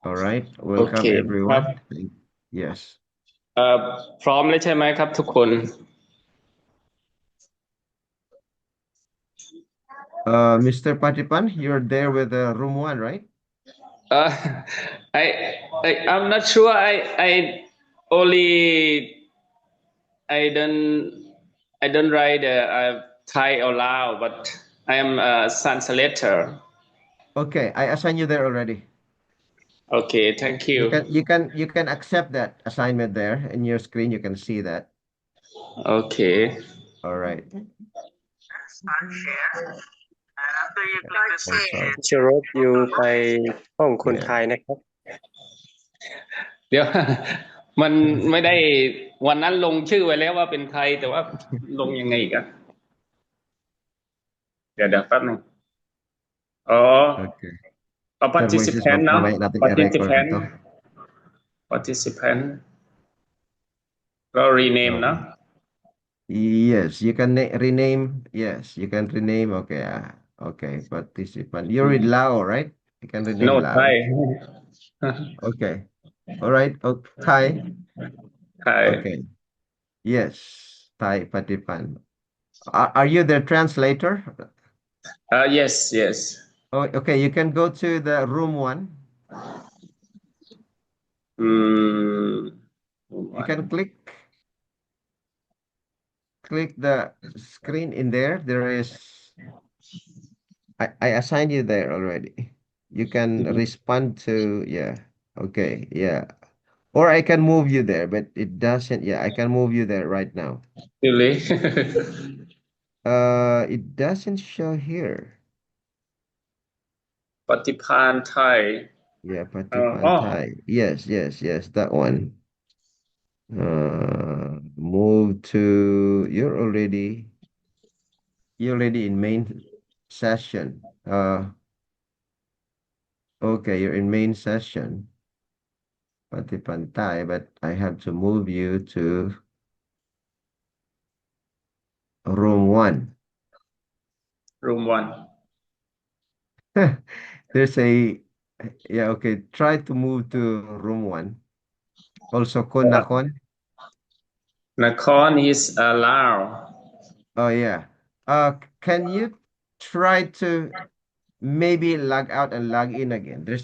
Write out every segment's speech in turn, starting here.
All right. โอเค Welcome ครับ everyone. Yes. พร้อมเลยใช่ไหมครับทุกคน Mr. Patipan, you're there with room one, right? uh, I'm not sure I only I I don't write Thai or Lao but I am a translator. Okay, I assigned you there already. Okay, thank You you. can you can you can accept that assignment there in your screen. You can see that. Okay. All right. Also, ชรบอยู่ไปห้องคนไท yeah. ยนะครับเดี๋ยวมันไม่ได้วันนั้นลงชื่อไว้แล้วว่าเป็นใครแต่ว่าลงยังไงอีกอะเดี๋ยวแป๊บหนึงอ๋อOkay.เอา Sir Moises, participant เนาะ mamaya natin i-record participant ito. participant ก็ rename เนาะ Yes, you can rename. Yes, you can rename. Okay. Okay. Participant. You're with Lao, right? You can rename โน้ตไทย Lao. Okay. All right. Okay. Thai. ไทย Okay. Yes. Thai Patipan. Are you the translator? yes yes Oh, okay. You can go to the room one. อืม You can click the screen in there. There is I assigned you there already. You can respond to yeah. Okay. Yeah. Or I can move you there, but it doesn't. Yeah, I can move you there right now. really It doesn't show here. ปฏิภาณไทย Yeah, อ๋อ Patipan Thai. Yes, yes, yes, that one. Move to you're already in main session. Okay, you're in main session, Patipan Thai, but I have to move you to room one. room one There's a yeah, okay. Try to move to room one. Also, Konakon. นคร is Lao Oh yeah. Can you try to maybe log out and log in again? There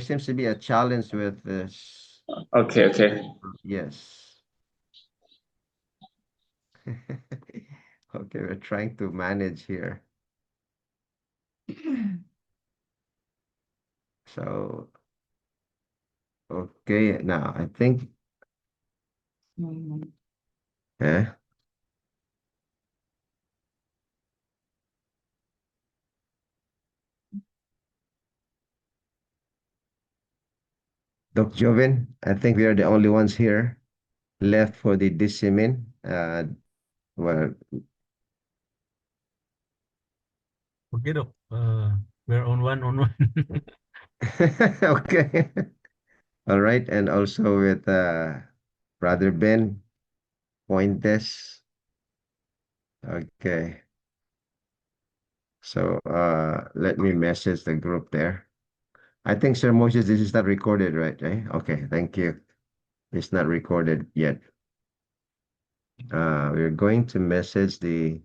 seems to be a challenge with this. โอเคโอเค Yes. Okay, we're trying to manage here. So, okay, now I think, eh, Doc Joven, I think we are the only ones here left for the DCMin. Well, Okay, Doc. We're on one. okay. All right, and also with Brother Ben Pointes. Okay. So let me message the group there. I think Sir Moses, this is not recorded, right? Okay, thank you. It's not recorded yet. We're going to message the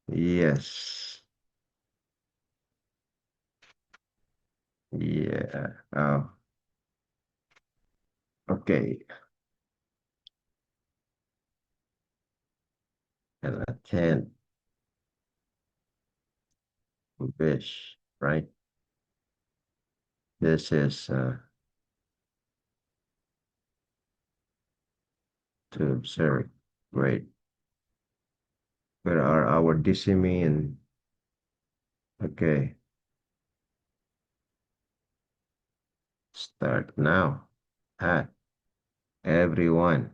yes. Yeah. Oh, okay. And attend wish, right? This is to observe. Great. Where are our DCMin? Okay. Start now. At everyone.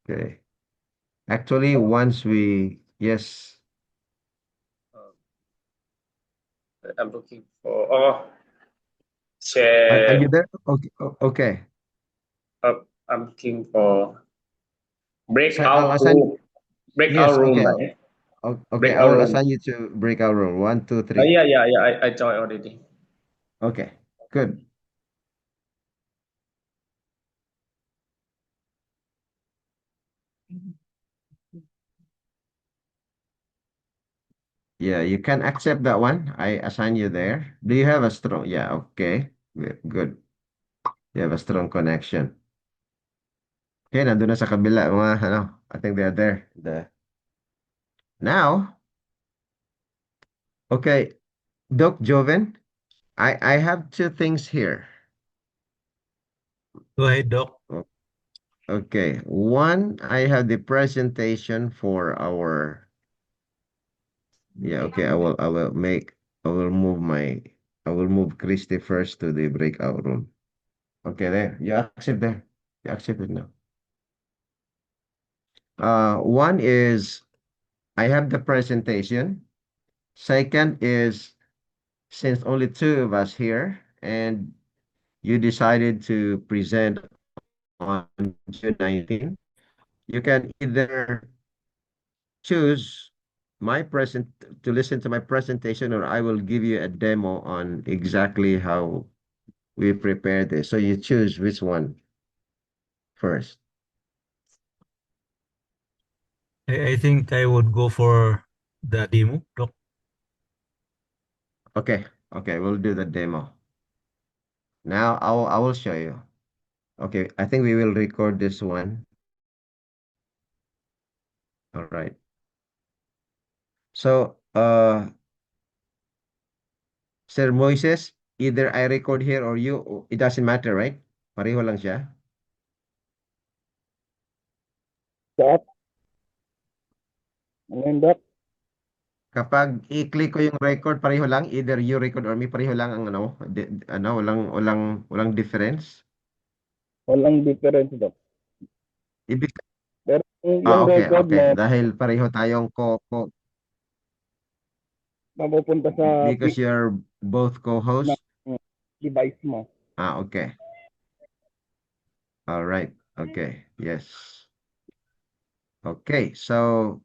Okay. Actually, once we yes. I'm looking for oh Are share you there? Okay. Okay. I'm looking for So I'll breakout assign. room breakout Yes. room Okay. right Okay, I breakout will room. assign you to breakout room. One, two, three. Yeah, yeah, yeah. I joined already. Okay, good. Yeah, you can accept that one. I assign you there. Do you have a strong? Yeah, okay. Good. You have a strong connection. Okay, nandun na sa kabila mga ano. I think they are there. Now, okay, Doc Joven, I have two things here. Go ahead, Doc. Okay, one, I have the presentation for our, yeah, okay, I will move I will move Christy first to the breakout room. Okay, there, you accept there. You accept it now. One is, I have the presentation. Second is, since only two of us here, and you decided to present on June 19, you can either choose my present to listen to my presentation, or I will give you a demo on exactly how we prepare this. So you choose which one first. I think I would go for the demo, Doc. Okay, okay, we'll do the demo. Now I will show you. Okay, I think we will record this one. All right. So, Sir Moises, either I record here or you, it doesn't matter, right? Pareho lang siya. Doc, ano yun, Doc? Kapag i-click ko yung record, pareho lang, either you record or me, pareho lang ang ano, walang difference. Walang difference, Doc. Ibig, Pero yung okay, record okay. mo, Dahil pareho tayong mapupunta sa because you're both ng co-host. device mo. Okay. All right. Okay. Yes. Okay. So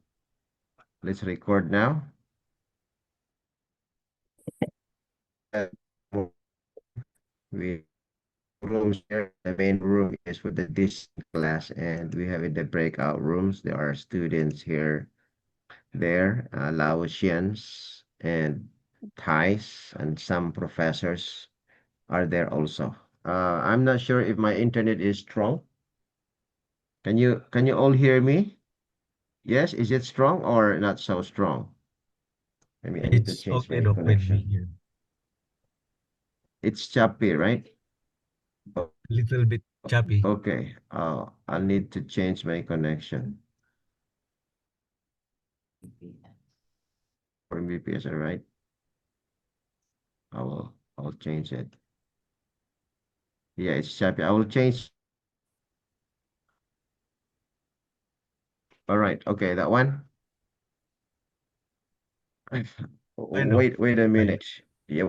let's record now. Uh, We rooms here. The main room is for the this class, and we have in the breakout rooms. There are students here, there, Laotians and Thais, and some professors are there also. I'm not sure if my internet is strong. Can you all hear me? Yes, is it strong or not so strong? Maybe I need to It's change okay, my Doc, with me connection. here. It's choppy, right? Little bit choppy. Okay. I'll need to change my connection. For Mbps, all right? I'll change it. Yeah, it's choppy. I will change. All right. Okay, that one. Kind of. Wait a Right. minute. Yeah,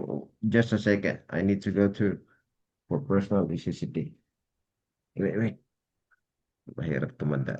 just a second. I need to go to for personal necessity. Wait. Mahirap tumanda.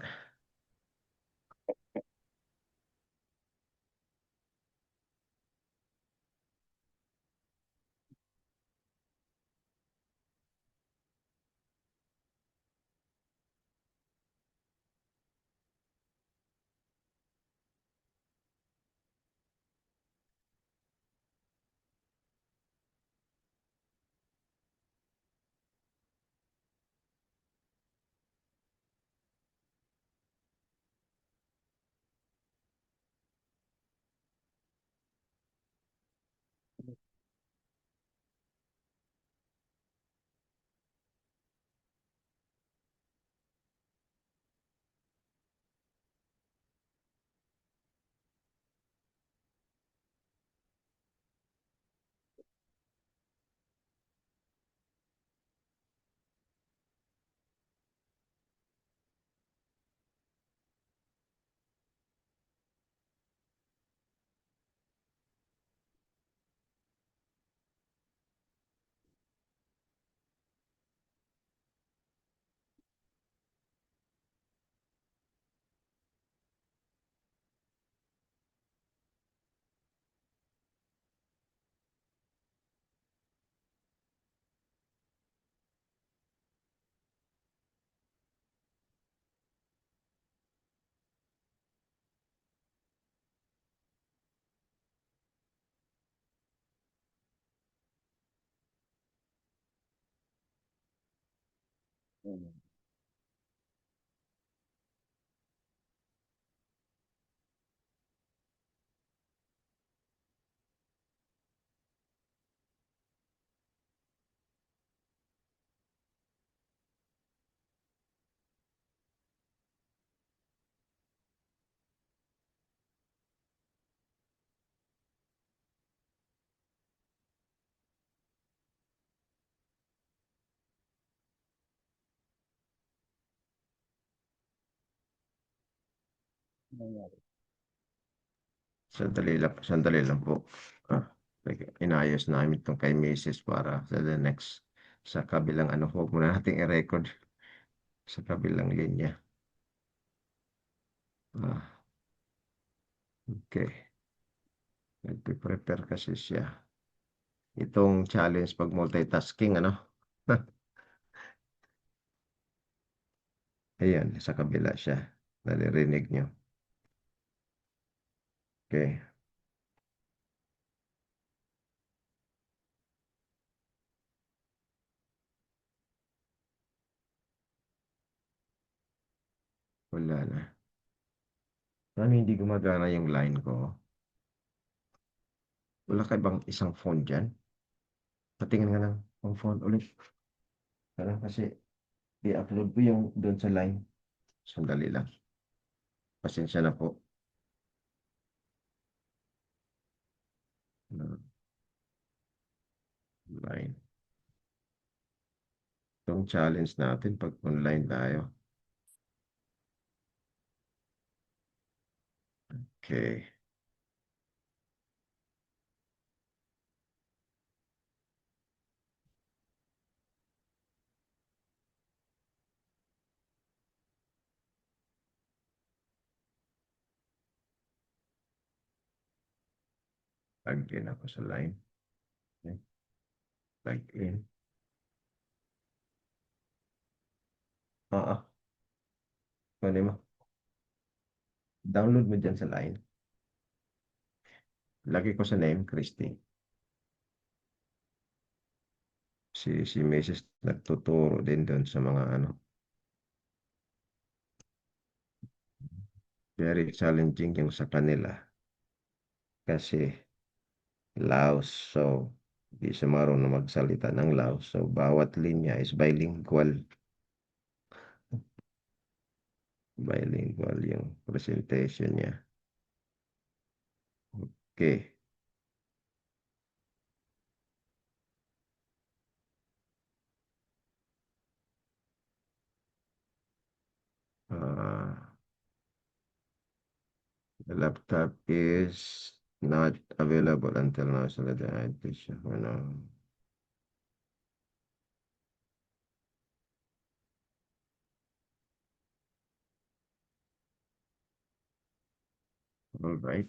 Mm. Nangyari. Sandali lang po. Ah, inayos namin itong kay Mrs. para sa the next, sa kabilang ano, huwag muna nating i-record sa kabilang linya. Ah, okay. Nagpe-prepare kasi siya. Itong challenge pag multitasking, ano? Ayan, sa kabila siya. Naririnig nyo. Okay. Wala na. Ano hindi gumagana yung line ko? Wala ka bang isang phone dyan? Patingin nga lang ang phone ulit. Parang kasi i-upload ko yung doon sa line. Sandali lang. Pasensya na po. Line. Itong challenge natin pag online tayo. Okay. Log in ako sa line. Okay. Log in. Ah. Pwede mo. Download mo dyan sa line. Lagi ko sa name, Christy. Si Mrs. nagtuturo din doon sa mga ano. Very challenging yung sa kanila. Kasi Laos. So, di siya marunong magsalita ng Laos. So, bawat linya is bilingual. Bilingual yung presentation niya. Okay. The laptop is not available until now. So, let the all right.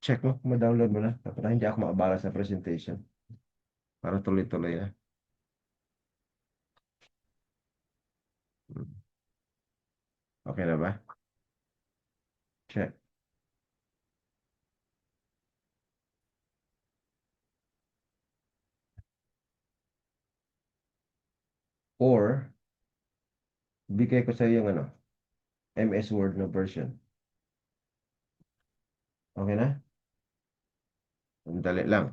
Check mo, ma-download mo na. Para hindi ako makabala sa presentation. Para tuloy-tuloy na. Okay na ba? Check. Or, bigay ko sa iyo yung ano, MS Word na version. Okay na? Dali lang.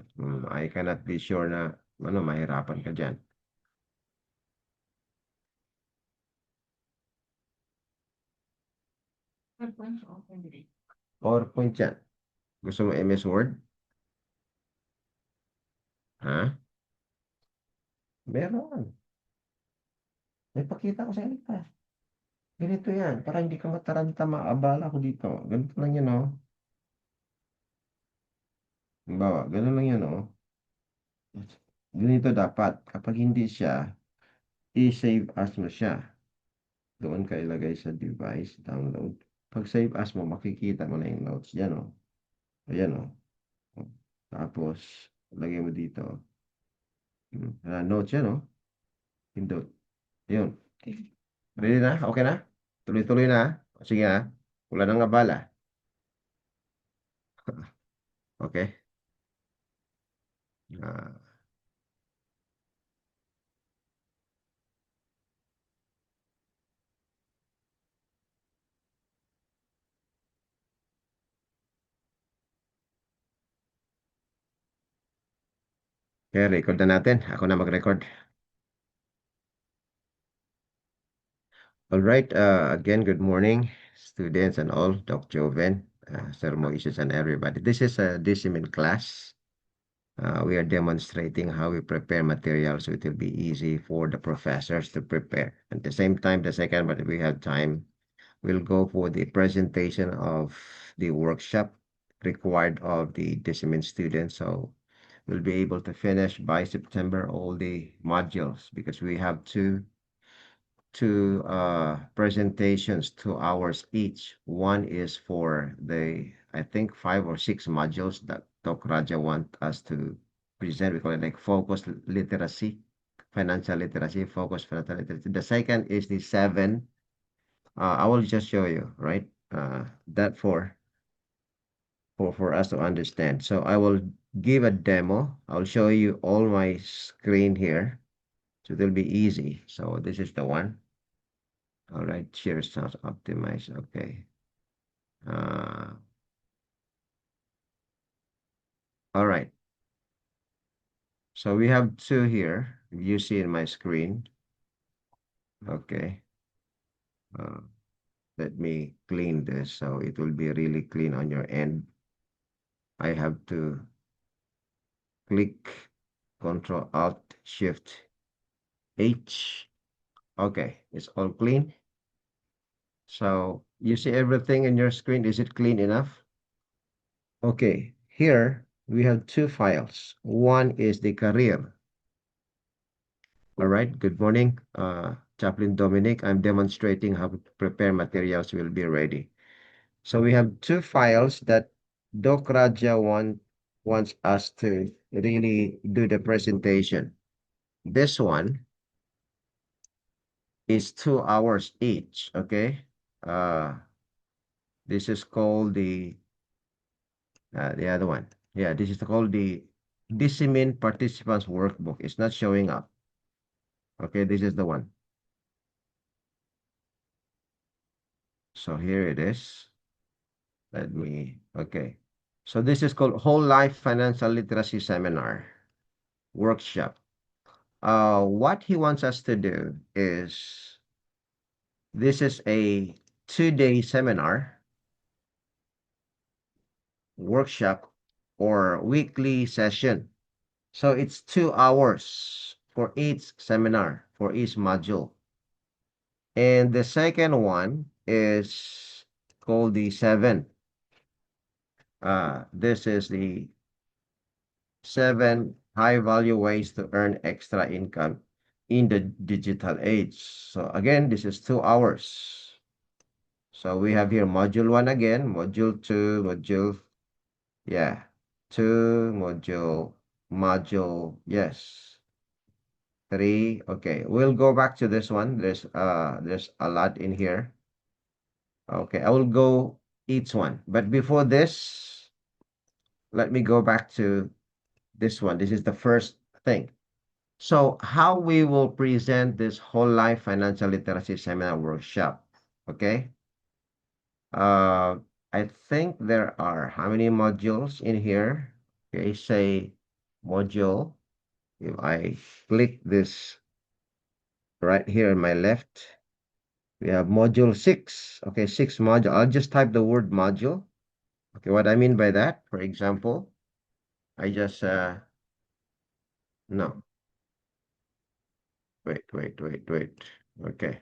I cannot be sure na ano, mahirapan ka dyan. PowerPoint yan. Gusto mo MS Word? Ha? Meron. May pakita ko sa iyo pa. Ganito yan. Para hindi ka mataranta, maabala ko dito. Ganito lang yan, oh. Halimbawa, ganun lang yan, oh. Ganito dapat. Kapag hindi siya, i-save as mo siya. Doon ka ilagay sa device, download. Pag save as mo, makikita mo na yung notes dyan, oh. Ayan, oh. Tapos, lagay mo dito. Notes yan, oh. Pindot. Yun. Ready na? Okay na? Tuloy-tuloy na. Sige na. Wala nang abala. Okay. Uh, okay, record na natin. Ako na mag-record. All right. Again, good morning, students and all. Dr. Joven, Sir Moises, and everybody. This is a DCMin class. We are demonstrating how we prepare materials so it will be easy for the professors to prepare. At the same time, the second, but if we have time, we'll go for the presentation of the workshop required of the DCMin students. So we'll be able to finish by September all the modules because we have two presentations, 2 hours each. One is for the, I think, 5 or 6 modules that Dr. Raja want us to present. We call it like focus literacy, financial literacy, focus financial literacy. The second is the 7. I will just show you, right? That for us to understand. So I will give a demo. I'll show you all my screen here. So it'll be easy. So this is the one. All right, share source optimize. Okay. Uh, all right. So we have two here. You see in my screen. Okay. Uh, Let me clean this so it will be really clean on your end. I have to click Control Alt Shift H. Okay, it's all clean. So you see everything in your screen. Is it clean enough? Okay, here we have two files. One is the career. All right, good morning, Chaplain Dominic. I'm demonstrating how to prepare materials will be ready. So we have two files that Doc Raja wants us to really do the presentation. This one is 2 hours each, okay? This is called the other one. Yeah, this is called the DCMin Participants Workbook. It's not showing up. Okay, this is the one. So here it is. Okay. So this is called Whole Life Financial Literacy Seminar Workshop. What he wants us to do is, this is a 2-day seminar, workshop, or weekly session. So it's 2 hours for each seminar, for each module. And the second one is called the 7. This is the 7 high-value ways to earn extra income in the digital age. So again, this is 2 hours. So we have here module 1 again, module 2, yeah, 2, module, yes, 3. Okay, we'll go back to this one. There's a lot in here. Okay, I will go each one. But before this, let me go back to this one. This is the first thing. So how we will present this whole life financial literacy seminar workshop, okay? I think there are how many modules in here? Okay, say module. If I click this right here on my left, we have module 6. Okay, 6 module. I'll just type the word module. Okay, what I mean by that, for example, I just no, wait. Okay,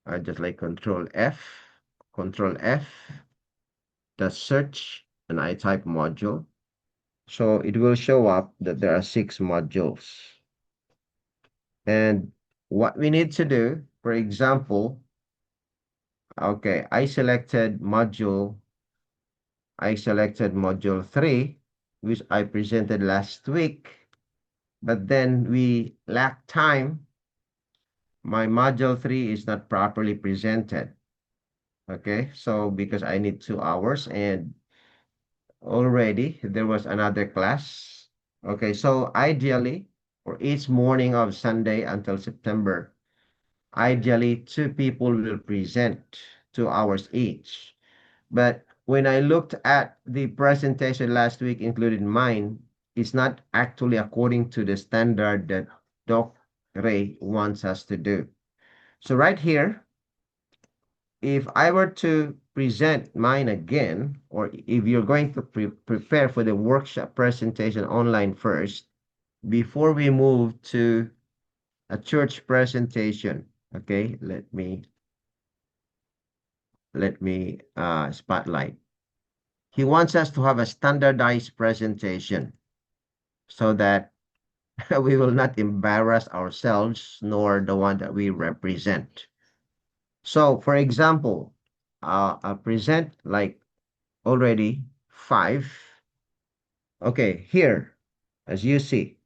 I just like Control F, the search, and I type module. So it will show up that there are 6 modules. And what we need to do, for example, okay, I selected module 3, which I presented last week, but then we lack time. My module 3 is not properly presented. Okay, so because I need 2 hours and already there was another class Okay, so ideally, for each morning of Sunday until September, ideally 2 people will present 2 hours each. But when I looked at the presentation last week, including mine, it's not actually according to the standard that Doc Ray wants us to do. So right here, if I were to present mine again, or if you're going to prepare for the workshop presentation online first, before we move to a church presentation, okay, let me spotlight. He wants us to have a standardized presentation so that we will not embarrass ourselves nor the one that we represent. So, for example, I'll present like already 5. Okay, here, as you see.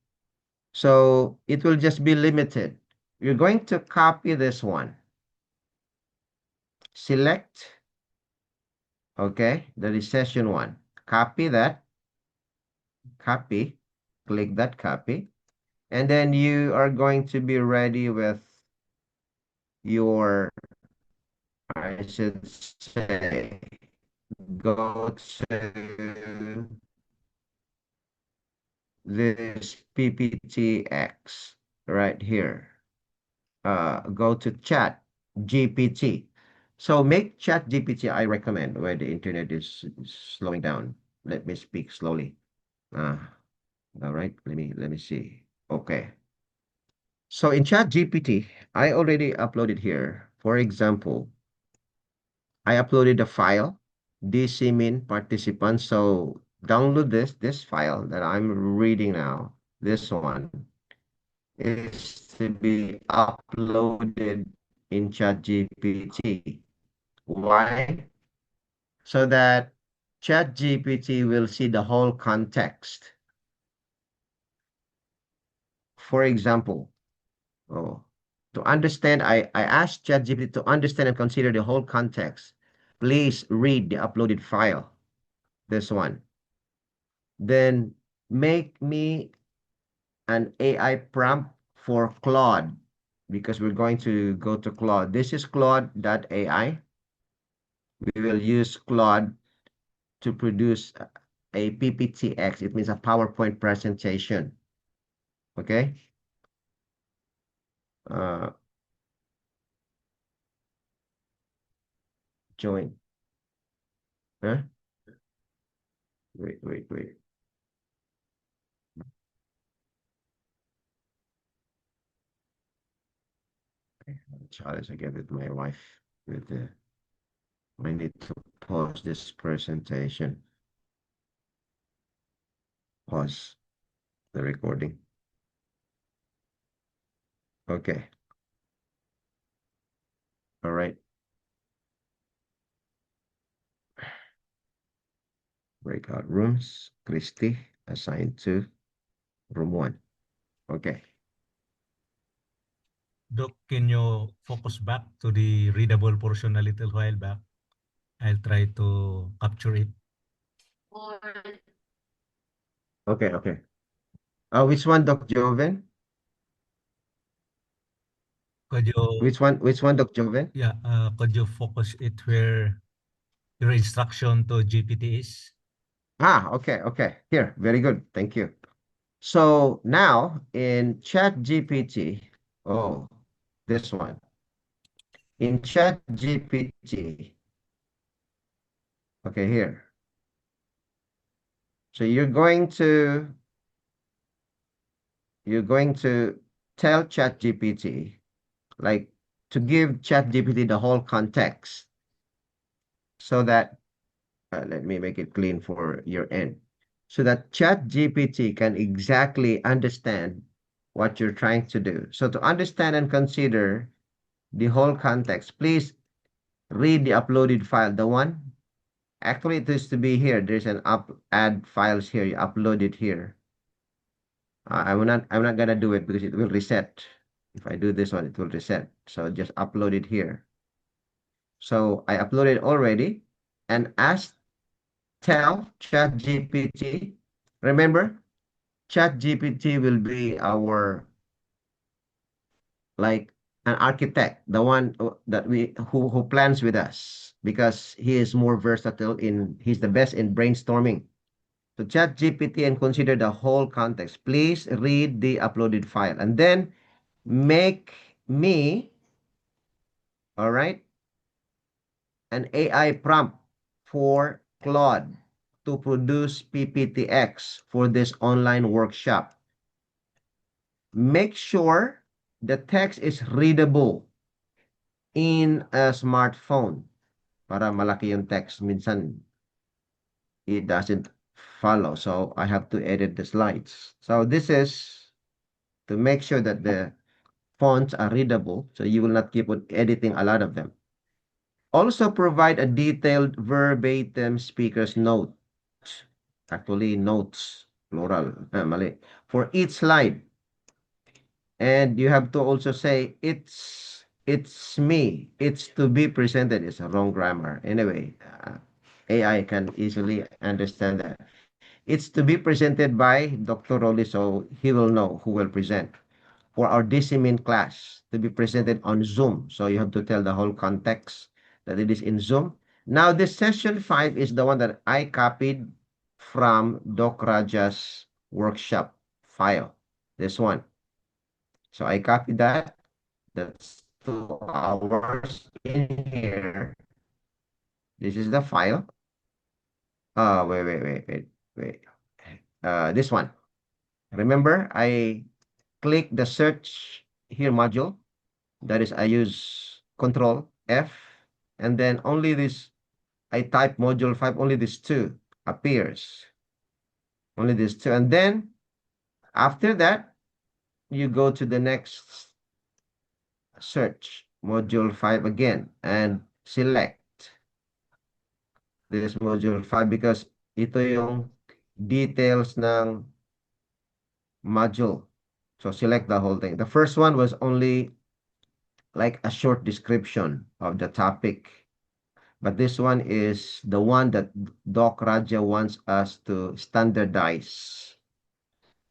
So it will just be limited. You're going to copy this one. Select, okay, that is session 1. Copy that, copy, click that copy. And then you are going to be ready with your, I should say, go to this PPTX right here. Go to Chat GPT. So make Chat GPT, I recommend, where the internet is slowing down. Let me speak slowly. All right, let me see. Okay. So in Chat GPT, I already uploaded here. For example, I uploaded the file, DCMin participants. So download this file that I'm reading now. This one is to be uploaded in ChatGPT. Why? So that ChatGPT will see the whole context. For example, oh, to understand, I asked ChatGPT to understand and consider the whole context. Please read the uploaded file, this one. Then make me an AI prompt for Claude, because we're going to go to Claude. This is Claude.ai. We will use Claude to produce a PPTX. It means a PowerPoint presentation. Okay. Uh, join. Huh? Wait. Challenge again with my wife. With the, I need to pause this presentation. Pause the recording. Okay. All right. Breakout rooms. Christy assigned to room 1. Okay. Doc, can you focus back to the readable portion a little while back? I'll try to capture it. Okay. Which one, Doc Joven? Could you, Which one, Doc Joven? yeah, could you focus it where your instruction to GPT is? Okay. Here, very good. Thank you. So now in Chat GPT, oh, this one. In Chat GPT, okay, here. So you're going to tell Chat GPT, like, to give Chat GPT the whole context so that, let me make it clean for your end, so that Chat GPT can exactly understand what you're trying to do. So to understand and consider the whole context, please read the uploaded file. The one, actually it is to be here. There's an add files here. You upload it here. I'm not gonna do it because it will reset. If I do this one, it will reset. So just upload it here. So I uploaded already and tell ChatGPT. Remember, ChatGPT will be our like an architect, the one that we who plans with us because he is more versatile in he's the best in brainstorming. So chat GPT and consider the whole context. Please read the uploaded file and then make me, all right, an AI prompt for Claude to produce PPTX for this online workshop. Make sure the text is readable in a smartphone. Para malaki yung text, minsan it doesn't follow. So I have to edit the slides. So this is to make sure that the fonts are readable. So you will not keep on editing a lot of them. Also provide a detailed verbatim speaker's note. Actually, notes, plural, mali. For each slide. And you have to also say, it's me. It's to be presented. It's a wrong grammar. Anyway, AI can easily understand that. It's to be presented by Dr. Rolly, so he will know who will present. For our DCMin class, to be presented on Zoom. So you have to tell the whole context that it is in Zoom. Now, this session 5 is the one that I copied from Doc Raja's workshop file. This one. So I copied that. That's 2 hours in here. This is the file. Wait. This one. Remember, I click the search here module. That is, I use Control F, and then only this, I type module 5, only this 2 appears. Only this 2. And then after that, you go to the next search, module 5 again, and select this module 5 because ito yung details ng module. So select the whole thing. The first one was only like a short description of the topic. But this one is the one that Doc Raja wants us to standardize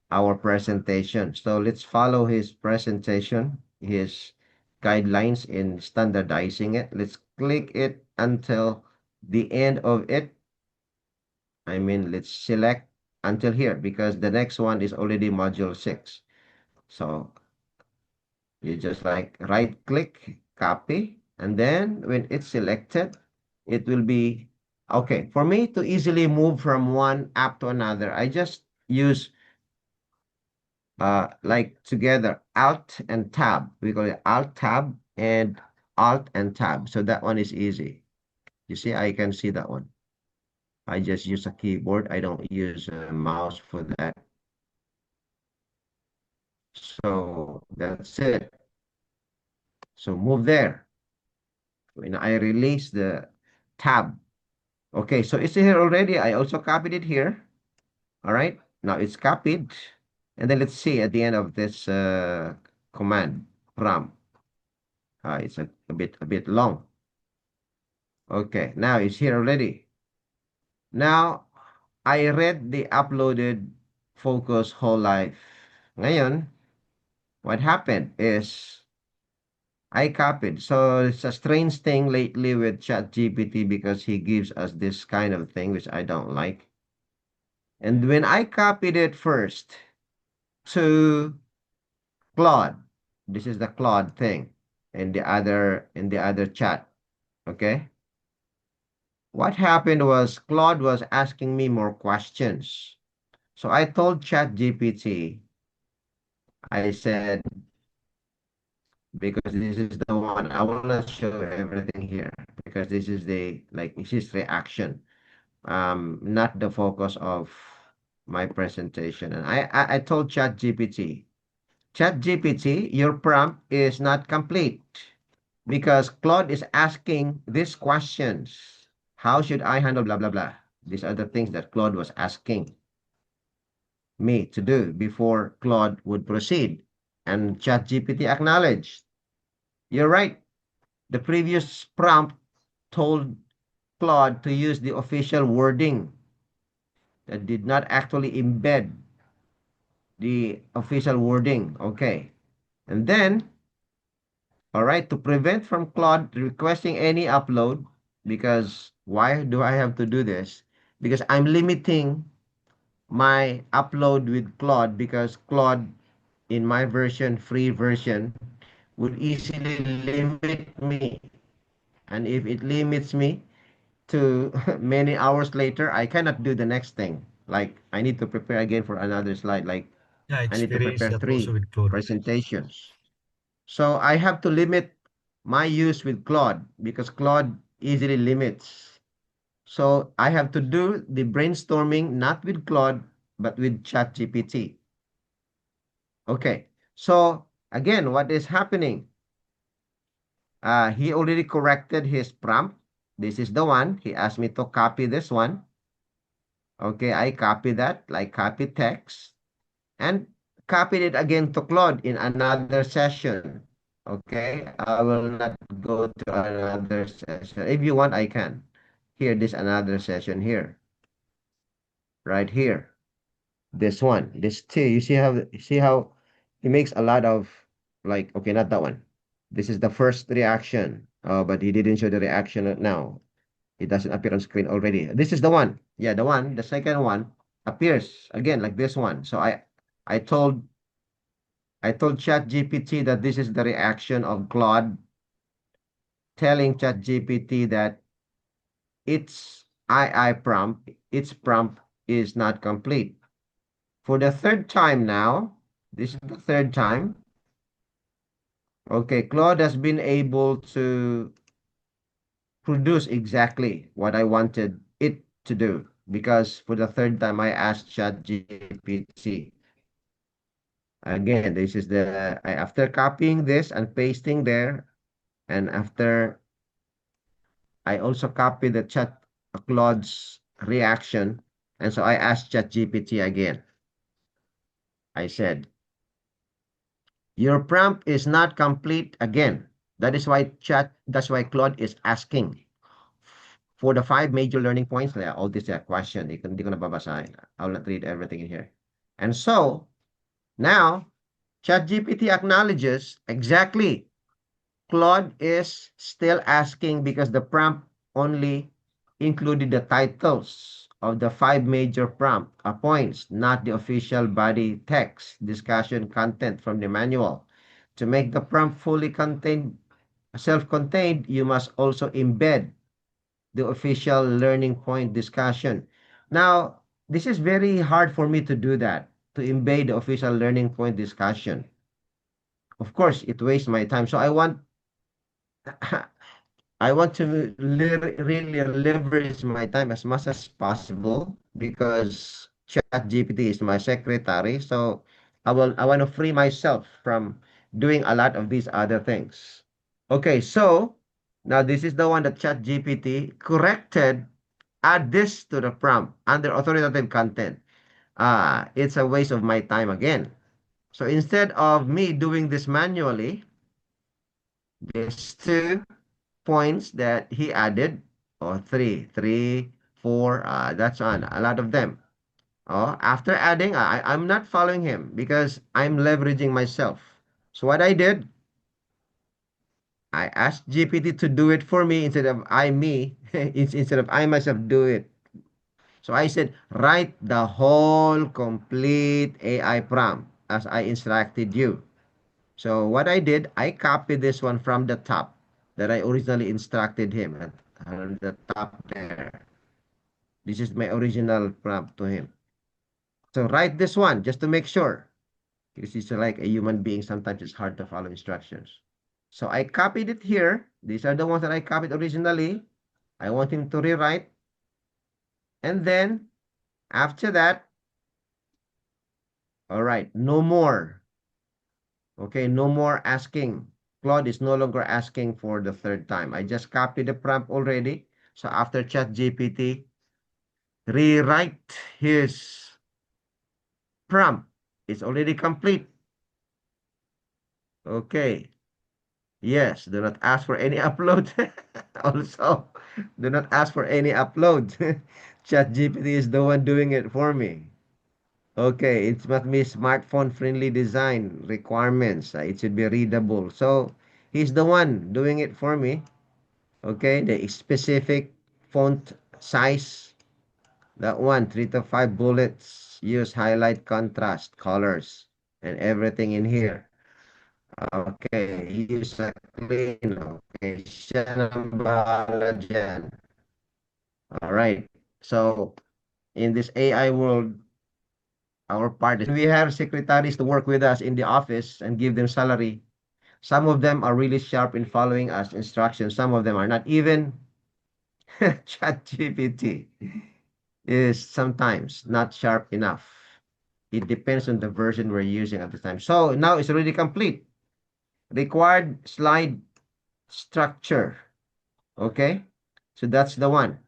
our presentation. So let's follow his presentation, his guidelines in standardizing it. Let's click it until the end of it. I mean, let's select until here because the next one is already module 6. So you just like right click, copy, and then when it's selected, it will be okay. For me to easily move from one app to another, I just use like together Alt and Tab. We call it Alt Tab and Alt and Tab. So that one is easy. You see, I can see that one. I just use a keyboard. I don't use a mouse for that. So that's it. So move there. When I release the tab. Okay, so it's here already. I also copied it here. All right, now it's copied. And then let's see at the end of this command prompt. It's a bit long. Okay, now it's here already. Now, I read the uploaded focus whole life. Ngayon, what happened is I copied. So it's a strange thing lately with ChatGPT because he gives us this kind of thing, which I don't like. And when I copied it first to Claude, this is the Claude thing in the other chat. Okay. What happened was Claude was asking me more questions. So I told ChatGPT, I said, because this is the one, I will not show everything here because this is the, like, this is reaction, not the focus of my presentation. And I told ChatGPT, ChatGPT, your prompt is not complete because Claude is asking these questions. How should I handle blah, blah, blah? These are the things that Claude was asking me to do before Claude would proceed. And ChatGPT acknowledged, you're right. The previous prompt told Claude to use the official wording that did not actually embed the official wording. Okay. And then, all right, to prevent from Claude requesting any upload, because why do I have to do this? Because I'm limiting my upload with Claude, because Claude in my version, free version, will easily limit me. And if it limits me to many hours later, I cannot do the next thing. Like I need to prepare again for another slide. Like Yeah, I need to experience prepare that also three with Claude. presentations. So I have to limit my use with Claude because Claude easily limits. So I have to do the brainstorming not with Claude, but with ChatGPT. Okay. So again, what is happening? He already corrected his prompt. This is the one. He asked me to copy this one. Okay, I copy that, like copy text, and copied it again to Claude in another session. Okay, I will not go to another session. If you want, I can. Here, this another session here, right here. This one, this two. You see how he makes a lot of like. Okay, not that one. This is the first reaction. But he didn't show the reaction now. It doesn't appear on screen already. This is the one. Yeah, the one. The second one appears again like this one. So I told I told ChatGPT that this is the reaction of Claude, telling ChatGPT that its prompt is not complete. For the third time now, this is the third time. Okay, Claude has been able to produce exactly what I wanted it to do, because for the third time I asked ChatGPT. Again, this is after copying this and pasting there, and after I also copied the chat Claude's reaction, and so I asked ChatGPT again. I said, your prompt is not complete again. That's why Claude is asking for the 5 major learning points. Yeah, all this question. Hindi ko nababasahin. I will not read everything in here. And so now ChatGPT acknowledges exactly Claude is still asking because the prompt only included the titles of the 5 major prompt points, not the official body text, discussion content from the manual. To make the prompt fully self-contained, you must also embed the official learning point discussion. Now, this is very hard for me to do that, to embed the official learning point discussion. Of course, it wastes my time. So I want I want to really leverage my time as much as possible because ChatGPT is my secretary. So I want to free myself from doing a lot of these other things. Okay, so now this is the one that ChatGPT corrected. Add this to the prompt under authoritative content. It's a waste of my time again. So instead of me doing this manually, there's 2 points that he added, or three, four, that's on a lot of them. Oh, after adding, I'm not following him because I'm leveraging myself. So what I did, I asked GPT to do it for me instead of instead of I myself do it. So I said, write the whole complete AI prompt as I instructed you. So what I did, I copied this one from the top that I originally instructed him at the top there. This is my original prompt to him. So write this one just to make sure. Because he's like a human being. Sometimes it's hard to follow instructions. So I copied it here. These are the ones that I copied originally. I want him to rewrite. And then after that, all right, no more. Okay, no more asking. Claude is no longer asking for the third time. I just copied the prompt already. So after ChatGPT, rewrite his prompt. It's already complete. Okay. Yes, do not ask for any upload. Also, do not ask for any upload. ChatGPT is the one doing it for me. Okay, it must be smartphone friendly design requirements. It should be readable. So he's the one doing it for me. Okay, the specific font size, that one, 3 to 5 bullets, use highlight contrast, colors, and everything in here. Okay, use a clean, okay, Shanambalajan. All right. So in this AI world, our part is we have secretaries to work with us in the office and give them salary. Some of them are really sharp in following us instructions. Some of them are not. Even ChatGPT is sometimes not sharp enough. It depends on the version we're using at the time. So now it's already complete. Required slide structure. Okay. So that's the one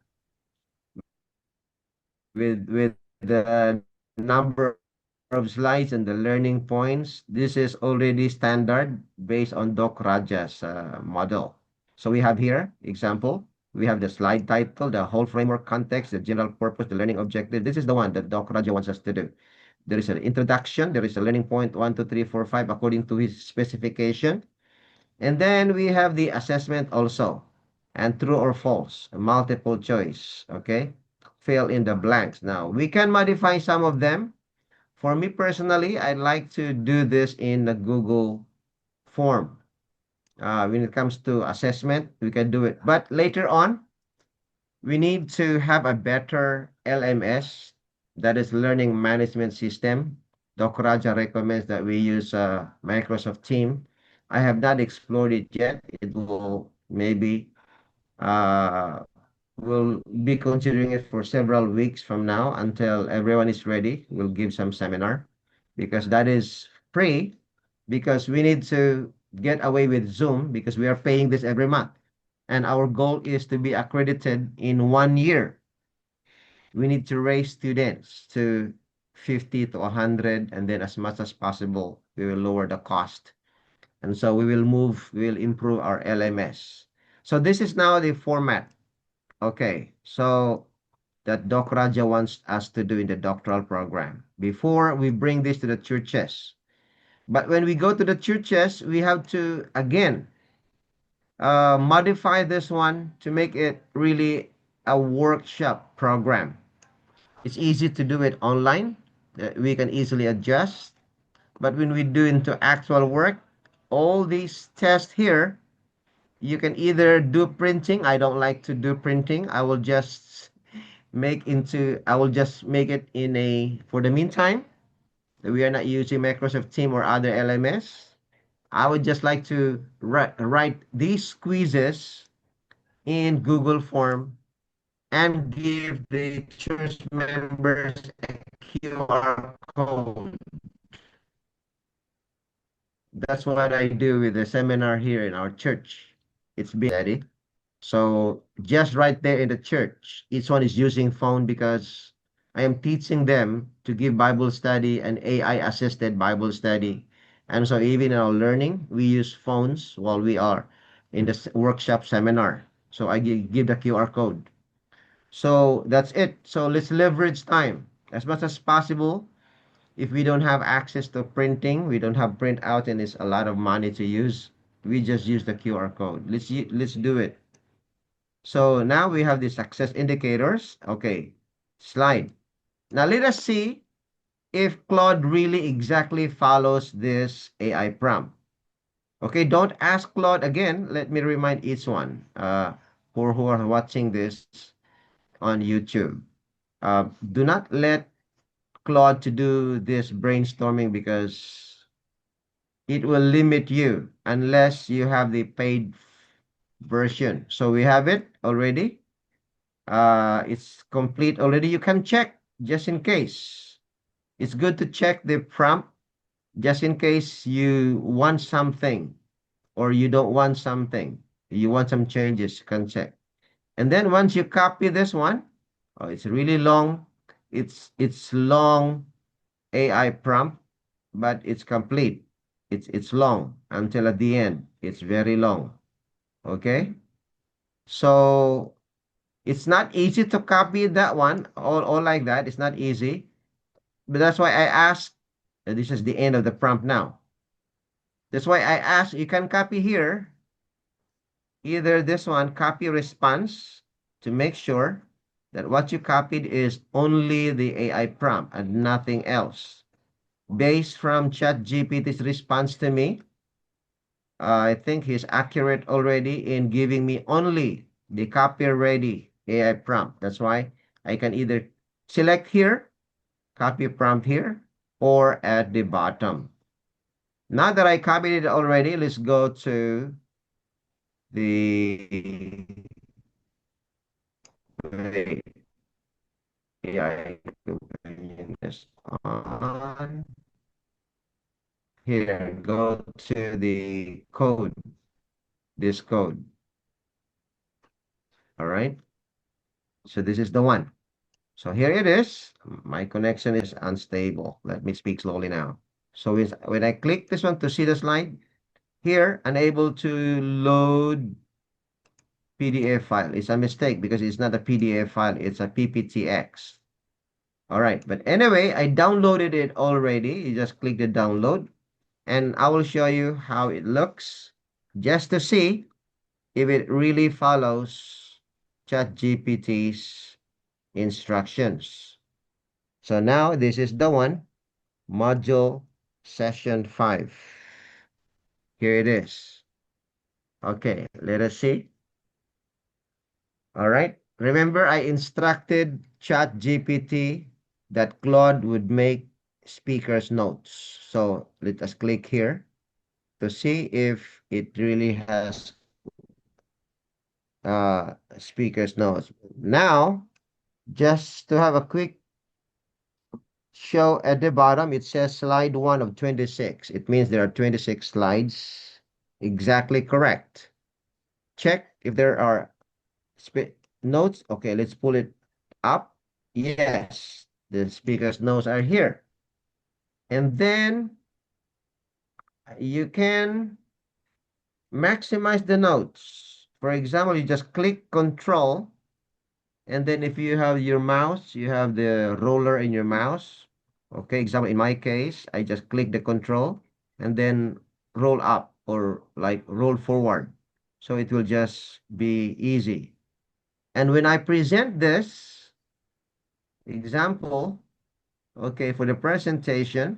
with the number of slides and the learning points. This is already standard based on Doc Raja's model. So we have here, example, we have the slide title, the whole framework context, the general purpose, the learning objective. This is the one that Doc Raja wants us to do. There is an introduction, there is a learning point 1, 2, 3, 4, 5 according to his specification. And then we have the assessment also, and true or false, multiple choice, okay? Fill in the blanks. Now, we can modify some of them. For me personally, I like to do this in the Google form. When it comes to assessment, we can do it. But later on, we need to have a better LMS, that is Learning Management System. Dr. Raja recommends that we use Microsoft Team. I have not explored it yet. It will maybe uh, we'll be considering it for several weeks from now until everyone is ready. We'll give some seminar because that is free because we need to get away with Zoom because we are paying this every month. And our goal is to be accredited in 1 year. We need to raise students to 50 to 100, and then as much as possible, we will lower the cost. And so we will improve our LMS. So this is now the format. Okay, so that Doc Raja wants us to do in the doctoral program before we bring this to the churches. But when we go to the churches, we have to again modify this one to make it really a workshop program. It's easy to do it online. We can easily adjust. But when we do into actual work, all these tests here, you can either do printing. I don't like to do printing. I will just make it in a, for the meantime, we are not using Microsoft Team or other LMS. I would just like to write these quizzes in Google form and give the church members a QR code. That's what I do with the seminar here in our church. It's being study. So just right there in the church, each one is using phone because I am teaching them to give Bible study and AI assisted Bible study. And so even in our learning, we use phones while we are in the workshop seminar. So I give the QR code. So that's it. So let's leverage time as much as possible. If we don't have access to printing, we don't have printout and it's a lot of money to use, we just use the QR code. Let's do it. So now we have the success indicators. Okay, slide. Now let us see if Claude really exactly follows this AI prompt. Okay, don't ask Claude again. Let me remind each one for who are watching this on YouTube. Do not let Claude to do this brainstorming because it will limit you unless you have the paid version. So we have it already. It's complete already. You can check just in case. It's good to check the prompt just in case you want something or you don't want something. You want some changes, you can check. And then once you copy this one, oh, it's really long. It's long AI prompt, but it's complete. It's long until at the end. It's very long. Okay? So it's not easy to copy that one all like that. It's not easy. But that's why I asked, this is the end of the prompt now. That's why I asked, you can copy here, either this one, copy response, to make sure that what you copied is only the AI prompt and nothing else. Based from ChatGPT's response to me, I think he's accurate already in giving me only the copy-ready AI prompt. That's why I can either select here, copy prompt here, or at the bottom. Now that I copied it already, let's go to the AI companion is on. Here, go to the code, this code. All right. So this is the one. So here it is. My connection is unstable. Let me speak slowly now. So when I click this one to see the slide, here, unable to load PDF file. It's a mistake because it's not a PDF file. It's a PPTX. All right. But anyway, I downloaded it already. You just click the download. And I will show you how it looks just to see if it really follows ChatGPT's instructions. So now this is the one, module session 5. Here it is. Okay, let us see. All right. Remember, I instructed ChatGPT that Claude would make speaker's notes. So let us click here to see if it really has speaker's notes. Now, just to have a quick show at the bottom, it says slide 1 of 26. It means there are 26 slides. Exactly correct. Check if there are notes. Okay, let's pull it up. Yes, the speaker's notes are here. And then you can maximize the notes. For example, you just click Control, and then if you have your mouse, you have the roller in your mouse. Okay, example, in my case, I just click the Control and then roll up or like roll forward. So it will just be easy. And when I present this example, okay, for the presentation,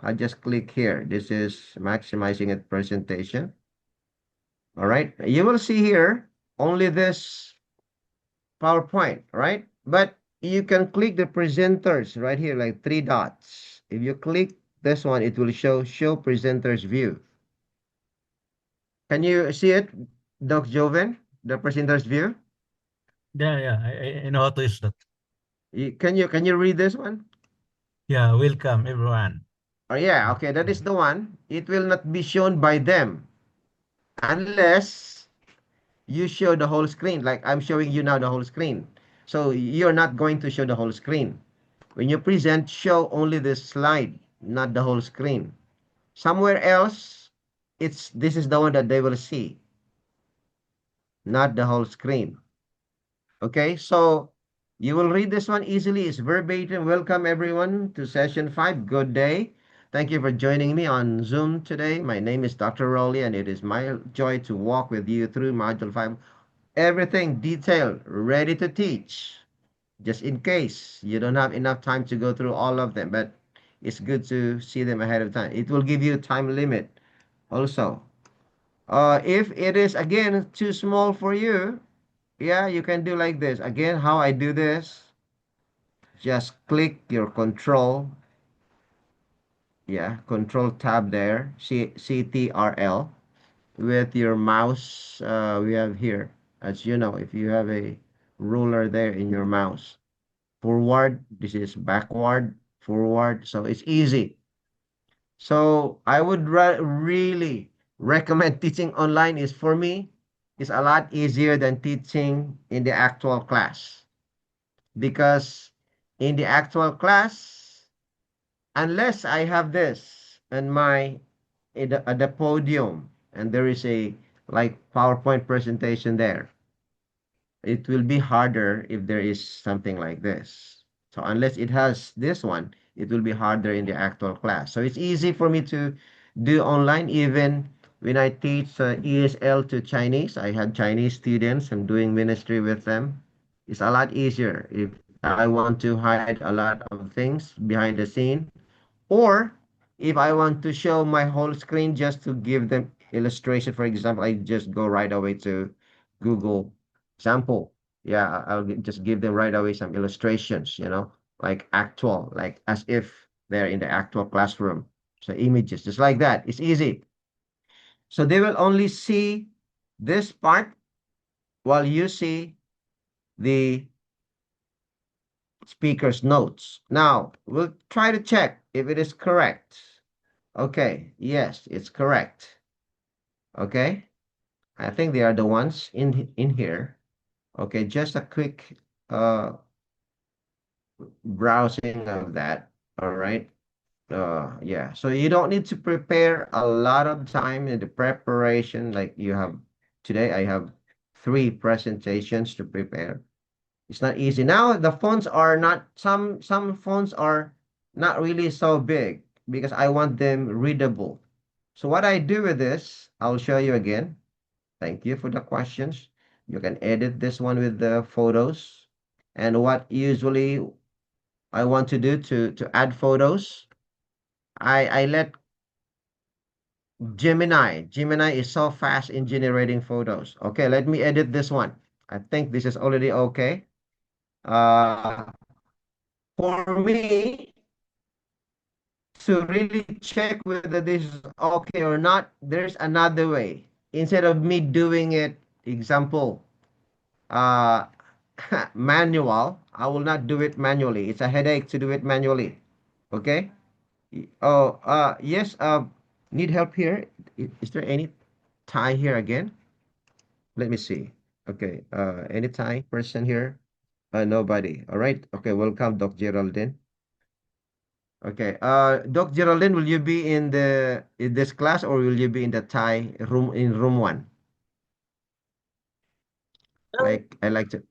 I just click here. This is maximizing it presentation. All right, you will see here only this PowerPoint, right? But you can click the presenters right here, like 3 dots. If you click this one, it will show presenters view. Can you see it, Doc Joven, the presenters view? Yeah, I know how to use that. Can you read this one? Yeah, welcome everyone. Oh yeah, okay, that is the one. It will not be shown by them unless you show the whole screen. Like I'm showing you now the whole screen. So you're not going to show the whole screen. When you present, show only the slide, not the whole screen. Somewhere else, this is the one that they will see, not the whole screen. Okay, so you will read this one easily. It's verbatim. Welcome everyone to session 5. Good day. Thank you for joining me on Zoom today. My name is Dr. Rowley, and it is my joy to walk with you through Module 5. Everything detailed, ready to teach. Just in case you don't have enough time to go through all of them, but it's good to see them ahead of time. It will give you time limit also. If it is again too small for you, yeah, you can do like this. Again, how I do this, just click your control, yeah, control tab there, CTRL with your mouse. We have here, as you know, if you have a ruler there in your mouse. Forward, this is backward, forward, so it's easy. So I would really recommend teaching online. Is for me is a lot easier than teaching in the actual class, because in the actual class, unless I have this and my at the podium and there is a like PowerPoint presentation there, it will be harder if there is something like this. So unless it has this one, it will be harder in the actual class. So it's easy for me to do online, even when I teach ESL to Chinese. I have Chinese students. I'm doing ministry with them. It's a lot easier if I want to hide a lot of things behind the scene, or if I want to show my whole screen just to give them illustration. For example, I just go right away to Google sample. Yeah, just give them right away some illustrations, like actual, like as if they're in the actual classroom. So images, just like that. It's easy. So they will only see this part while you see the speaker's notes. Now, we'll try to check if it is correct. Okay, yes, it's correct. Okay, I think they are the ones in here. Okay, just a quick browsing of that. All right. Yeah. So you don't need to prepare a lot of time in the preparation. Like you have today, I have 3 presentations to prepare. It's not easy. Now the fonts are not some fonts are not really so big because I want them readable. So what I do with this, I'll show you again. Thank you for the questions. You can edit this one with the photos. And what usually I want to do to add photos, I let Gemini. Gemini is so fast in generating photos. Okay, let me edit this one. I think this is already okay. Uh, for me to really check whether this is okay or not, there's another way. Instead of me doing it, example, uh, manual, I will not do it manually. It's a headache to do it manually. Okay? Oh, yes, need help here. Is there any tie here again? Let me see. Okay, any tie person here? Nobody. All right. Okay, welcome, Doc Geraldine. Okay. Doc Geraldine, will you be in this class or will you be in the Thai room in room 1? Like I like to.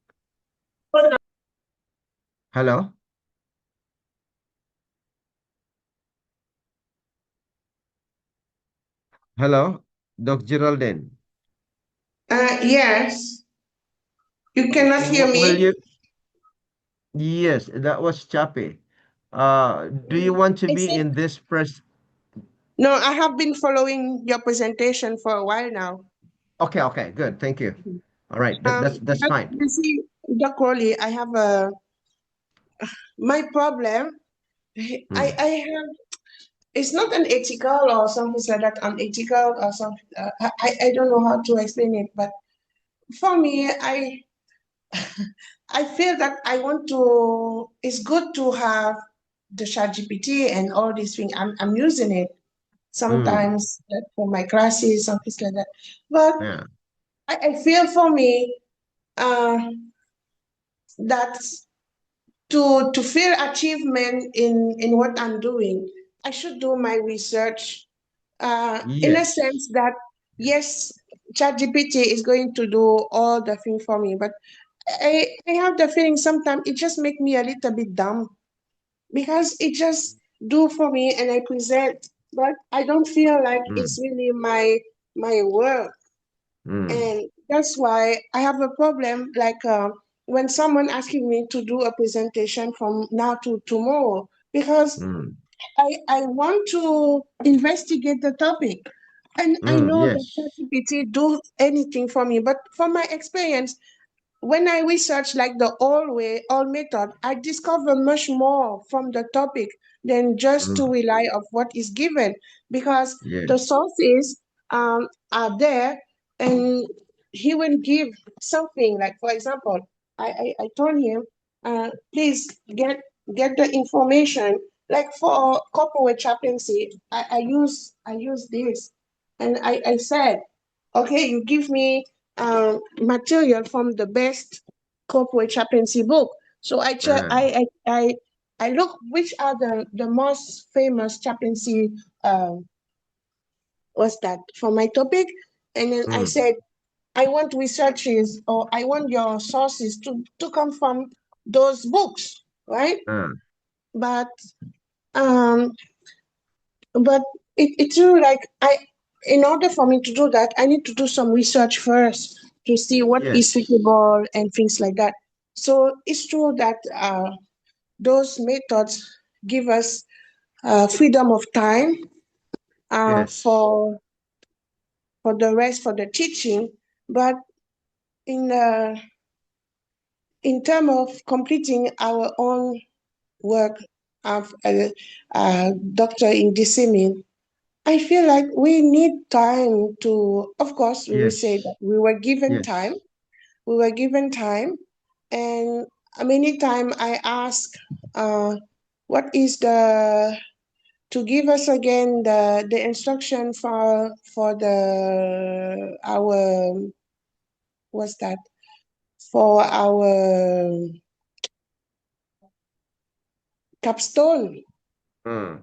Hello. Hello, Doc Geraldine. Yes. You cannot hear Will me? you? Yes, that was choppy. Do you want to I be said, in this press? no, I have been following your presentation for a while now. Okay, okay, good. Thank you. All right, that's But fine. you see, Dr. Crowley, I have my problem. Mm, I have, it's not an ethical or something like that, unethical or something. I don't know how to explain it, but for me, I feel that I want to, it's good to have the ChatGPT and all these things. I'm using it mm, sometimes for my classes, something like that. But yeah. I feel for me uh, that to feel achievement in what I'm doing, I should do my research in a Yes. sense that, yes, ChatGPT is going to do all the thing for me, but I have the feeling sometimes it just make me a little bit dumb because it just do for me and I present, but I don't feel like Mm, it's really my work. mm, And that's why I have a problem like when someone asking me to do a presentation from now to tomorrow because mm, I want to investigate the topic. And I know that yes. ChatGPT do anything for me, but from my experience, when I research like the old way, old method, I discover much more from the topic than just to Mm, rely of what is given because the yes. sources are there and he will give something like, for example, I told him, please get the information like for corporate chaplaincy. I use this and I said, okay, you give me material from the best corporate chaplaincy book. So I check, Ah, I look which are the most famous chaplaincy was that for my topic, and then I mm, said I want researches or I want your sources to come from those books, right? ah, But Um, but it's true, like in order for me to do that, I need to do some research first to see what is Yes. suitable and things like that. So it's true that those methods give us freedom of time Yes. for the rest for the teaching, but in in terms of completing our own work of a doctor in DCMin, I feel like we need time to, of course, we will say Yes. that we were given Yes. time. We were given time, and many time I ask, what is the to give us again the instruction for the our what's that for our capstone. Mm.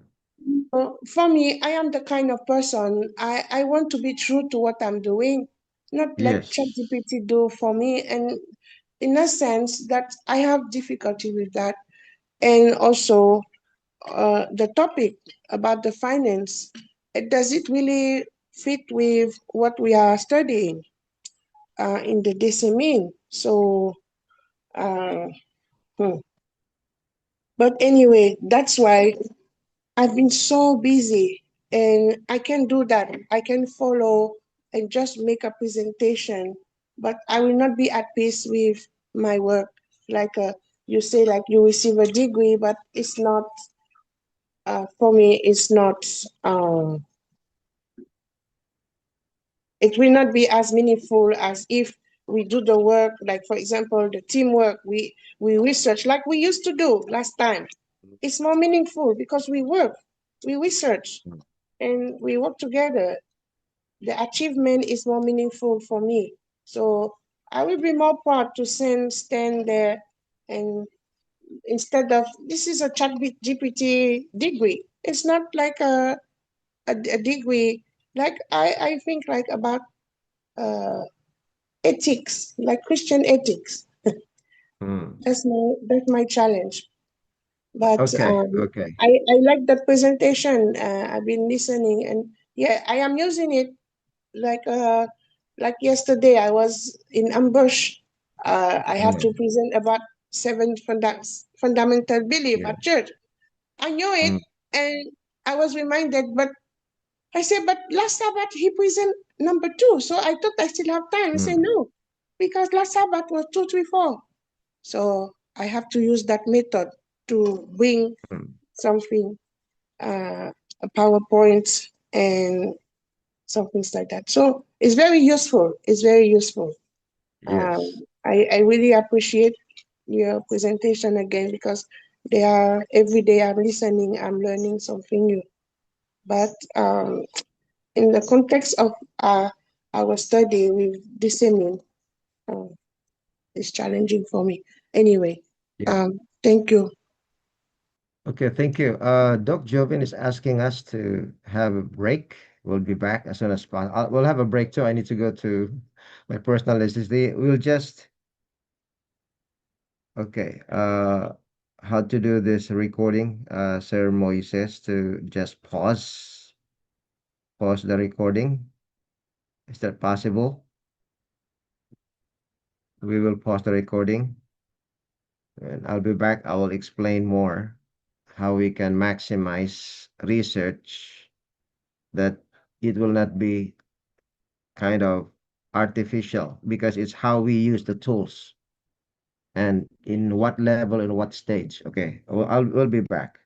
For me, I am the kind of person I want to be true to what I'm doing, not let Yes. ChatGPT do for me. And in a sense that I have difficulty with that. And also the topic about the finance, does it really fit with what we are studying in the DCMin? So, uh, hmm. But anyway, that's why I've been so busy and I can do that. I can follow and just make a presentation, but I will not be at peace with my work. Like you say, like you receive a degree, but it's not, for me, it's not, it will not be as meaningful as if we do the work, like for example, the teamwork, we research like we used to do last time. It's more meaningful because we work, we research, Mm. and we work together. The achievement is more meaningful for me. So I will be more proud to stand there and instead of this is a chat GPT degree. It's not like a degree like I think like about uh, ethics, like Christian ethics. Mm. That's my challenge. But Okay. Okay. I like that presentation. I've been listening, and yeah, I am using it like yesterday. I was in ambush. I have to Mm. present about seven fundamental belief Yeah. at church. I knew it, Mm. and I was reminded. But I said, but last Sabbath he present number two, so I thought I still have time. I said Mm. no, because last Sabbath was 2, 3, 4. So I have to use that method to bring Mm. something, a PowerPoint and some things like that. So it's very useful. It's very useful. Yes. I really appreciate your presentation again because they are every day I'm listening, I'm learning something new. But in the context of our study with DCMin, uh, it's challenging for me. Anyway, Yeah. thank you. Okay, thank you. Doc Jovin is asking us to have a break. We'll be back as soon as possible. We'll have a break too. I need to go to my personal necessity. We'll just okay. How to do this recording? Sir Moises to just pause the recording. Is that possible? We will pause the recording, and I'll be back. I will explain more how we can maximize research that it will not be kind of artificial because it's how we use the tools and in what level and what stage. Okay, we'll be back.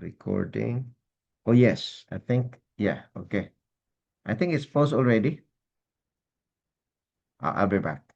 Recording. Oh yes, I think yeah. Okay, I think it's paused already. I'll be back.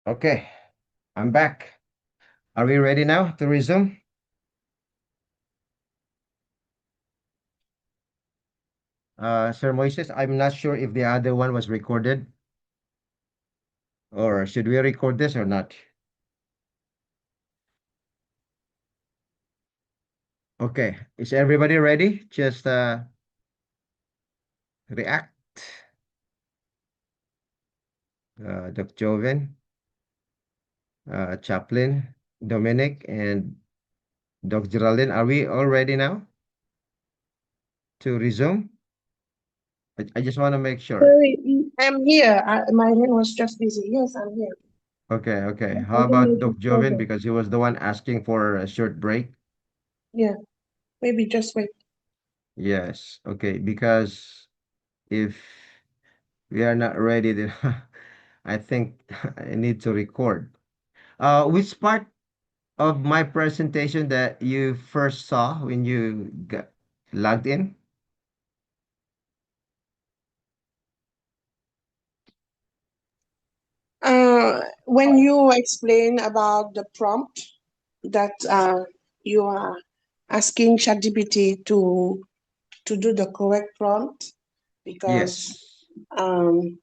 Okay, I'm back. Are we ready now to resume? Sir Moises, I'm not sure if the other one was recorded, or should we record this or not? Okay, is everybody ready? Just react. Dr. Joven, Chaplain, Dominic, and Dr. Geraldine, are we all ready now to resume? I just want to make sure. Sorry, I'm here. My hand was just busy. Yes, I'm here. Okay, okay. I'm How about continuing to Dr. Joven? further. Because he was the one asking for a short break. Yeah, maybe just wait. Yes, okay. Because if we are not ready, then I think I need to record. Which part of my presentation that you first saw when you got logged in? When you explain about the prompt that you are asking ChatGPT to do the correct prompt because Yes. um,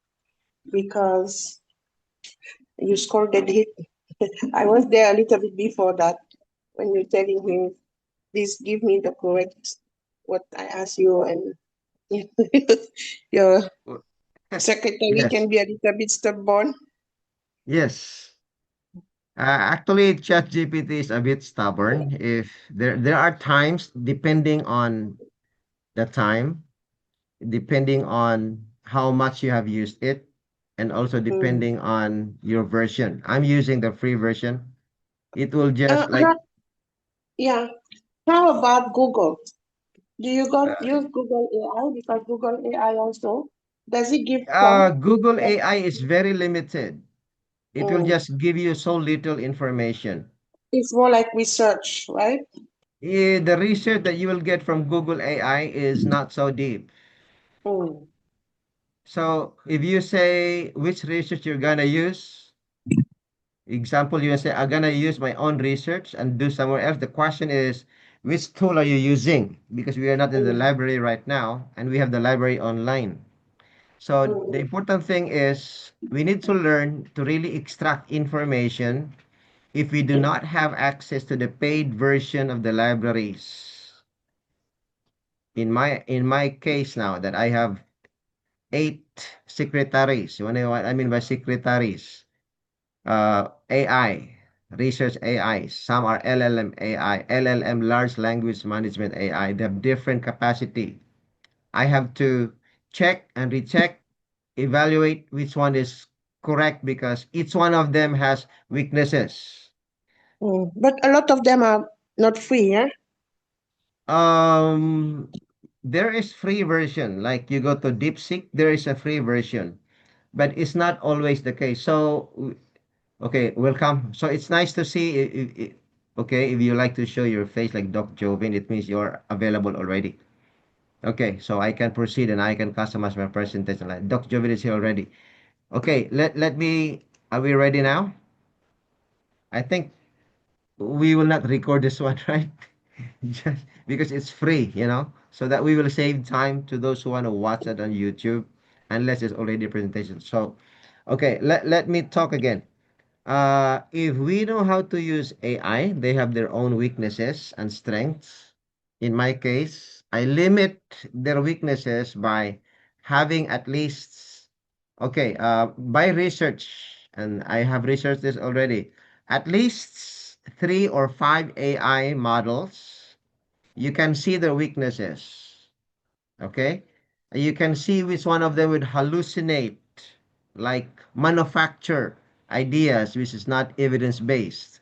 because you scored a hit. I was there a little bit before that when you're telling him, please give me the correct what I asked you, and your W- secretary Yes. can be a little bit stubborn. Yes. Actually, ChatGPT is a bit stubborn. If there are times, depending on the time, depending on how much you have used it, and also Mm. depending on your version. I'm using the free version. It will Uh, just like how, yeah. How about Google? Do you got uh, use Google AI? Because Google AI also does it give prompt? Google That, AI is very limited. It will mm, just give you so little information. it's more like research, right? The research that you will get from Google AI is not so deep. Mm, So if you say which research you're gonna use, example, you say I'm gonna use my own research and do somewhere else. The question is, which tool are you using? Because we are not in the mm, library right now, and we have the library online. So the mm, important thing is we need to learn to really extract information if we do not have access to the paid version of the libraries. In my case now that I have 8 secretaries. You know what I mean by secretaries? AI, research AI. Some are LLM AI, LLM, large language management AI. They have different capacity. I have to check and recheck, evaluate which one is correct because each one of them has weaknesses. mm. But a lot of them are not free, yeah? Um, there is free version. Like you go to DeepSeek, there is a free version, but it's not always the case. So, okay, welcome. So it's nice to see. Okay, if you like to show your face like Doc Jovin, it means you're available already. Okay, so I can proceed and I can customize my presentation. Like Doc Jovin is here already. Okay, let me. Are we ready now? I think we will not record this one, right? Just because it's free, so that we will save time to those who want to watch it on YouTube, unless it's already a presentation. So, okay, let me talk again. If we know how to use AI, they have their own weaknesses and strengths. In my case, I limit their weaknesses by having at least, okay, by research, and I have researched this already, at least 3 or 5 AI models. You can see their weaknesses, okay? You can see which one of them would hallucinate, like manufacture ideas which is not evidence based.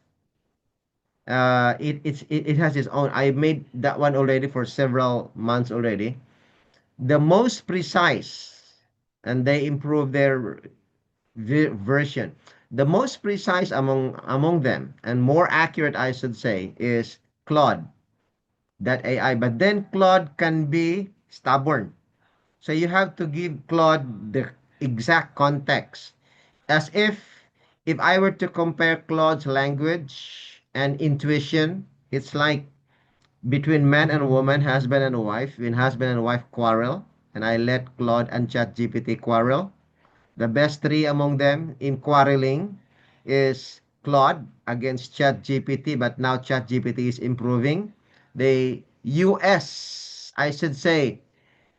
It has its own. I made that one already for several months already. The most precise, and they improve their version. The most precise among them and more accurate, I should say, is Claude, that AI. But then Claude can be stubborn. So you have to give Claude the exact context, as if if I were to compare Claude's language and intuition, it's like between man and woman, husband and wife, when husband and wife quarrel, and I let Claude and ChatGPT quarrel. The best three among them in quarreling is Claude against ChatGPT, but now ChatGPT is improving. The US, I should say,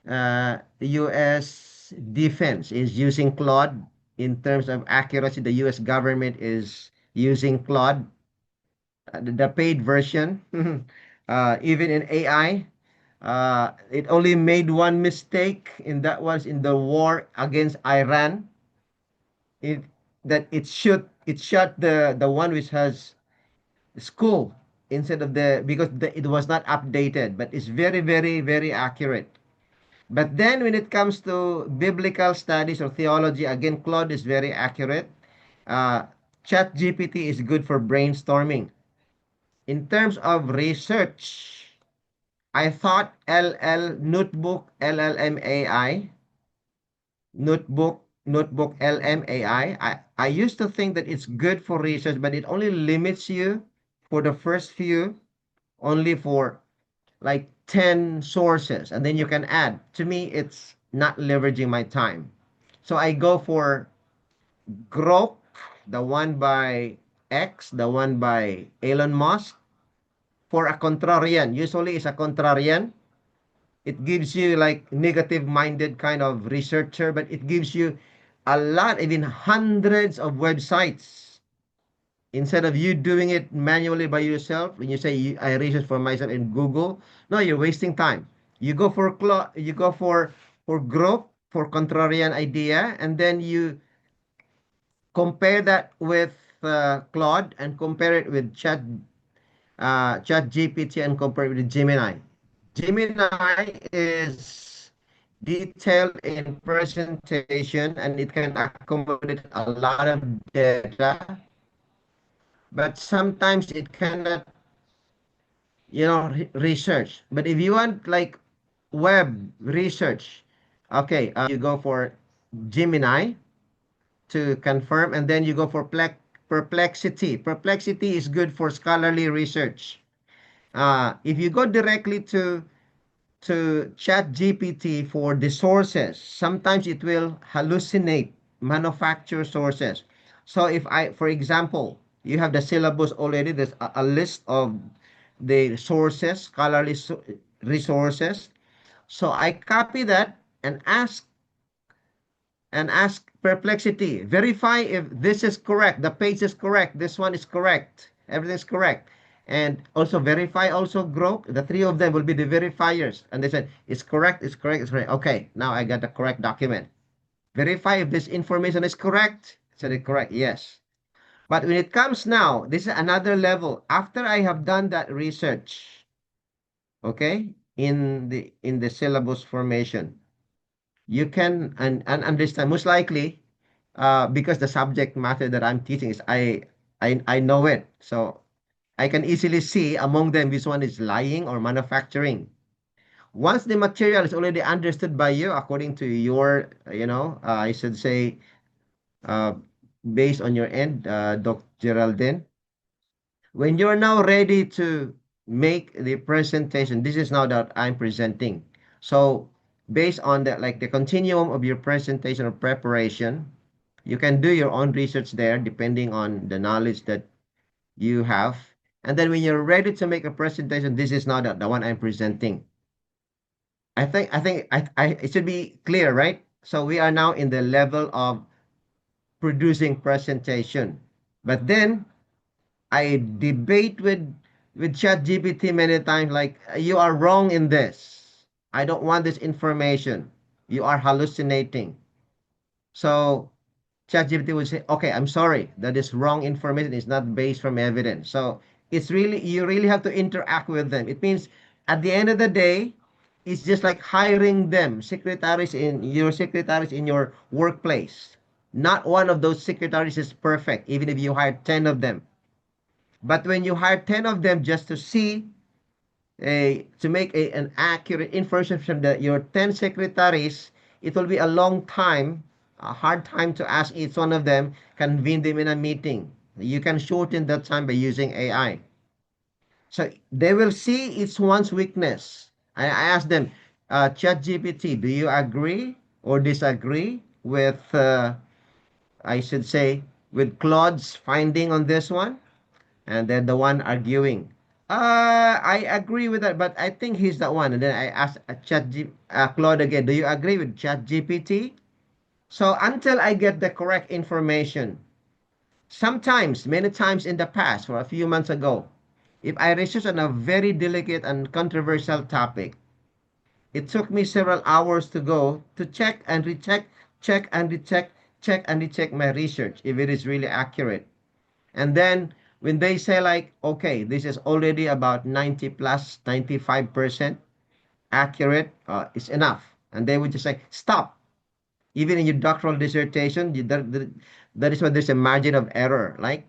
the US defense is using Claude in terms of accuracy. The US government is using Claude, the paid version. Even in AI, it only made one mistake, and that was in the war against Iran. It that it shot the one which has school instead of because it was not updated, but it's very accurate. But then when it comes to biblical studies or theology, again, Claude is very accurate. Uh, Chat GPT is good for brainstorming. In terms of research, I thought LLMAI, notebook LMAI. I used to think that it's good for research, but it only limits you for the first few, only for like 10 sources, and then you can add. To me, it's not leveraging my time. So I go for Grok, the one by X, the one by Elon Musk, for a contrarian. Usually it's a contrarian. It gives you like negative minded kind of researcher, but it gives you a lot, even hundreds of websites. Instead of you doing it manually by yourself, when you say I research for myself in Google, no, you're wasting time. You go for you go for Grok, for contrarian idea, and then you compare that with Claude, and compare it with Chat GPT, and compare it with Gemini. Gemini is detailed in presentation, and it can accommodate a lot of data, but sometimes it cannot, research. But if you want like web research, okay, you go for Gemini to confirm, and then you go for Perplexity. Perplexity is good for scholarly research. If you go directly to chat GPT for the sources, sometimes it will hallucinate manufacture sources. So if for example, you have the syllabus already, there's a list of the sources, scholarly resources. So I copy that and ask Perplexity, verify if this is correct, the page is correct, this one is correct, everything's correct. And also verify also Grok, the three of them will be the verifiers. And they said, it's correct, it's correct, it's correct. Okay, now I got the correct document. Verify if this information is correct. Said it correct, yes. But when it comes now, this is another level. After I have done that research, okay, in the syllabus formation, you can and understand most likely, because the subject matter that I'm teaching is I know it, so I can easily see among them which one is lying or manufacturing. Once the material is already understood by you according to your, I should say, uh, based on your end, Dr. Geraldine, when you're now ready to make the presentation, this is now that I'm presenting. So based on that, like the continuum of your presentation or preparation, you can do your own research there depending on the knowledge that you have. And then when you're ready to make a presentation, this is now the one I'm presenting. I think it should be clear, right? So we are now in the level of producing presentation. But then I debate with ChatGPT many times, like, you are wrong in this. I don't want this information. You are hallucinating. So ChatGPT would say, okay, I'm sorry, that is wrong information. It's not based from evidence. So you really have to interact with them. It means at the end of the day, it's just like hiring them, secretaries in your workplace. Not one of those secretaries is perfect, even if you hire 10 of them. But when you hire 10 of them just to see to make an accurate information from your 10 secretaries, it will be a long time a hard time to ask each one of them, convene them in a meeting. You can shorten that time by using AI. So they will see each one's weakness. I ask them, ChatGPT, do you agree or disagree with, I should say, with Claude's finding on this one? And then the one arguing, I agree with that, but I think he's the one. And then I ask Claude again, do you agree with ChatGPT? So until I get the correct information, sometimes, many times in the past, for a few months ago, if I research on a very delicate and controversial topic, it took me several hours to go to check and recheck, check and recheck, check and recheck my research if it is really accurate. And then when they say like, okay, this is already about 90 plus 95% accurate, it's enough. And they would just say, stop. Even in your doctoral dissertation, that is why there's a margin of error. Like,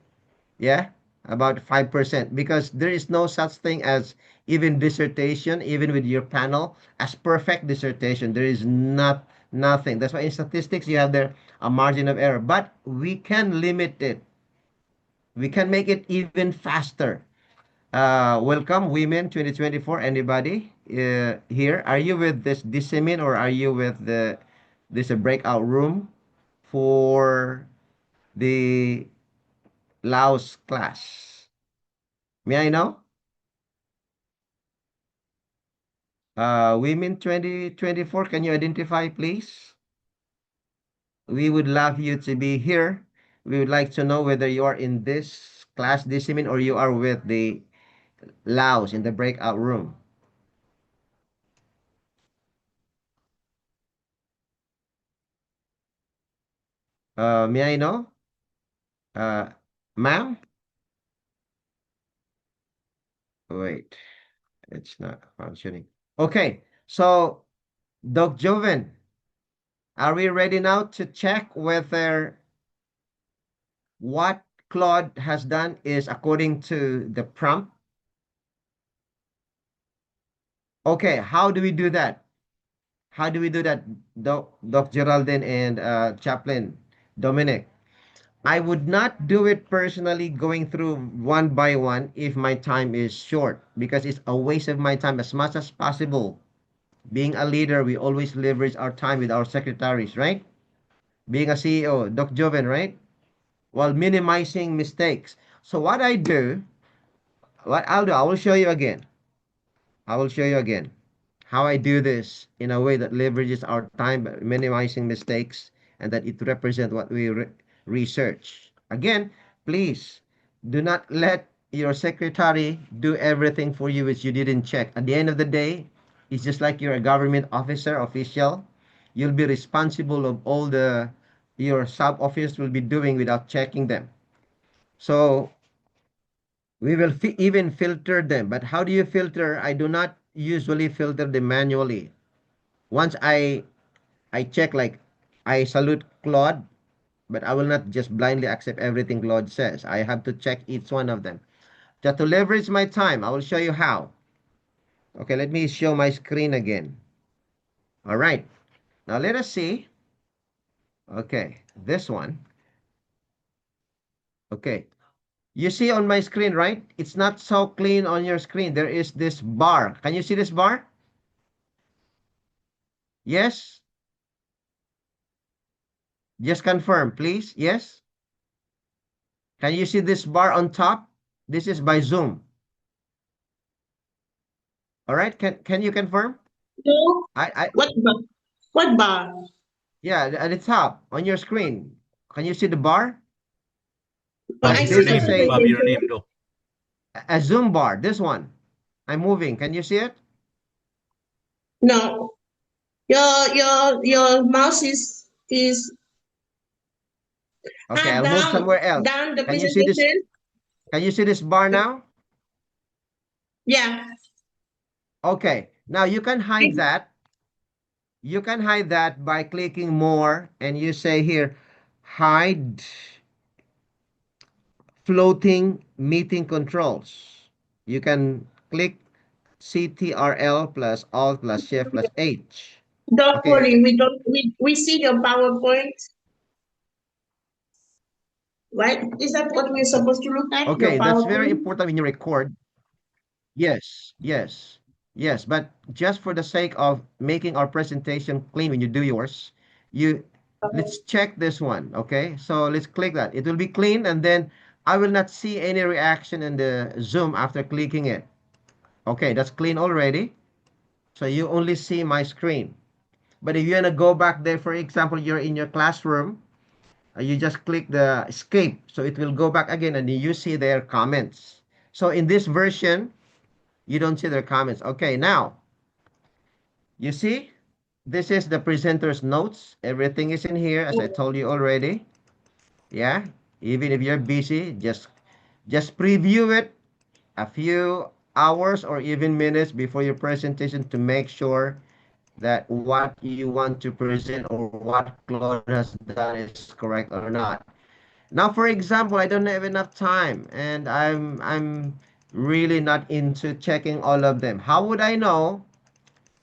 yeah, about 5%, because there is no such thing as even dissertation, even with your panel, as perfect dissertation. There is nothing. That's why in statistics you have there a margin of error, but we can limit it. We can make it even faster. Welcome, Women 2024. Anybody here? Are you with this DCMin or are you with this breakout room for the Laos class? May I know? Women 2024, can you identify, please? We would love you to be here. We would like to know whether you are in this class DCMin or you are with the Laos in the breakout room. May I know? Ma'am? Wait, it's not functioning. Okay, so Doc Joven, are we ready now to check whether what Claude has done is according to the prompt? Okay, how do we do that? How do we do that, Doc Geraldine and Chaplain Dominic? I would not do it personally going through one by one if my time is short because it's a waste of my time as much as possible. Being a leader, we always leverage our time with our secretaries, right? Being a CEO, Doc Joven, right? While minimizing mistakes. So what I'll do, I will show you again. I will show you again how I do this in a way that leverages our time, by minimizing mistakes, and that it represents what we research. Again, please do not let your secretary do everything for you which you didn't check. At the end of the day, it's just like you're a government officer, official. You'll be responsible of all the your sub office will be doing without checking them. So we will even filter them. But how do you filter? I do not usually filter them manually. Once I check, like, I salute Claude, but I will not just blindly accept everything Claude says. I have to check each one of them. Just to leverage my time, I will show you how. Okay, let me show my screen again. All right. Now let us see. Okay, this one. Okay. You see on my screen, right? It's not so clean on your screen. There is this bar. Can you see this bar? Yes? Just confirm, please. Yes? Can you see this bar on top? This is by Zoom. All right. Can you confirm? No. I What bar? What bar? Yeah, at the top on your screen. Can you see the bar? Well, I Above your see This the is name, a above your name, presentation. Doc. Zoom bar. This one. I'm moving. Can you see it? No. Your mouse is Okay, I'll move down somewhere else. down the Can you see this? presentation. Can you see this bar now? Yeah. Okay. Now you can hide that. You can hide that by clicking more and you say here, hide floating meeting controls. You can click CTRL plus Alt plus Shift plus H. Don't Okay. worry, we don't we see your PowerPoint. right? Is that what we're supposed to look at? Your Okay, that's very PowerPoint? important when you record. Yes, yes, yes. But just for the sake of making our presentation clean when you do yours, you let's check this one. Okay, so let's click that. It will be clean, and then I will not see any reaction in the Zoom after clicking it. Okay, that's clean already. So you only see my screen. But if you wanna go back there, for example, you're in your classroom, you just click the escape, so it will go back again, and you see their comments. So in this version, you don't see their comments. Okay, now you see, this is the presenter's notes. Everything is in here, as I told you already. Yeah, even if you're busy, just preview it a few hours or even minutes before your presentation to make sure that what you want to present or what Claude has done is correct or not. Now, for example, I don't have enough time and I'm really not into checking all of them. How would I know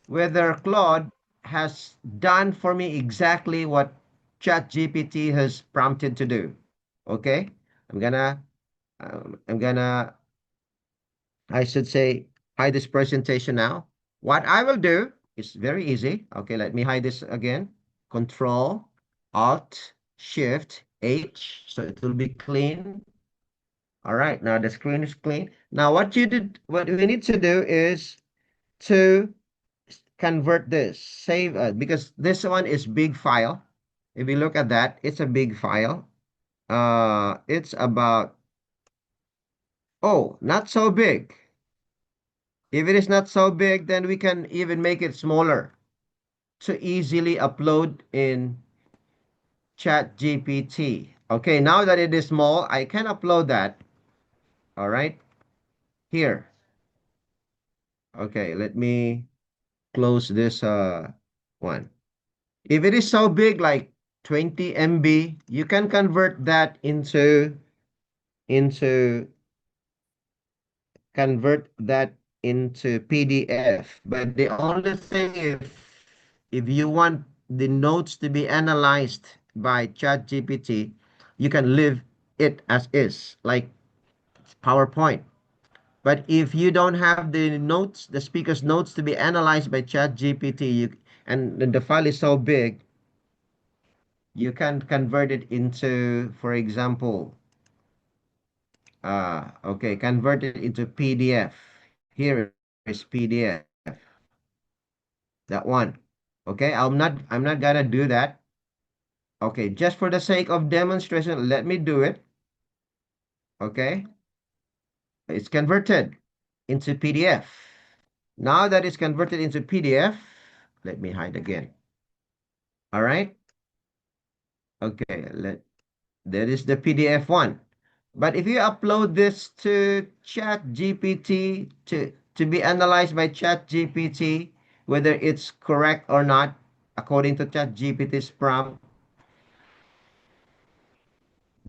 whether Claude has done for me exactly what ChatGPT has prompted to do? Okay, I'm gonna, I'm gonna, I should say, hide this presentation now. What I will do is very easy. Okay, let me hide this again. Control, Alt, Shift, H, so it will be clean. All right, now the screen is clean. Now what we need to do is to convert this, save, because this one is big file. If you look at that, it's a big file. It's about, oh, not so big. If it is not so big, then we can even make it smaller to easily upload in ChatGPT. Okay, now that it is small, I can upload that. All right, here. Okay, let me close this one. If it is so big, like 20 MB, you can convert that into PDF. But the only thing, if you want the notes to be analyzed by ChatGPT, you can leave it as is, like PowerPoint. But if you don't have the notes, the speaker's notes to be analyzed by ChatGPT, and the file is so big, you can convert it into, for example, okay, convert it into PDF. Here is PDF. That one. Okay, I'm not gonna do that. Okay, just for the sake of demonstration, let me do it. Okay, it's converted into PDF. Now that it's converted into PDF, let me hide again. All right. Okay, that is the PDF one. But if you upload this to ChatGPT to be analyzed by ChatGPT, whether it's correct or not, according to ChatGPT's prompt,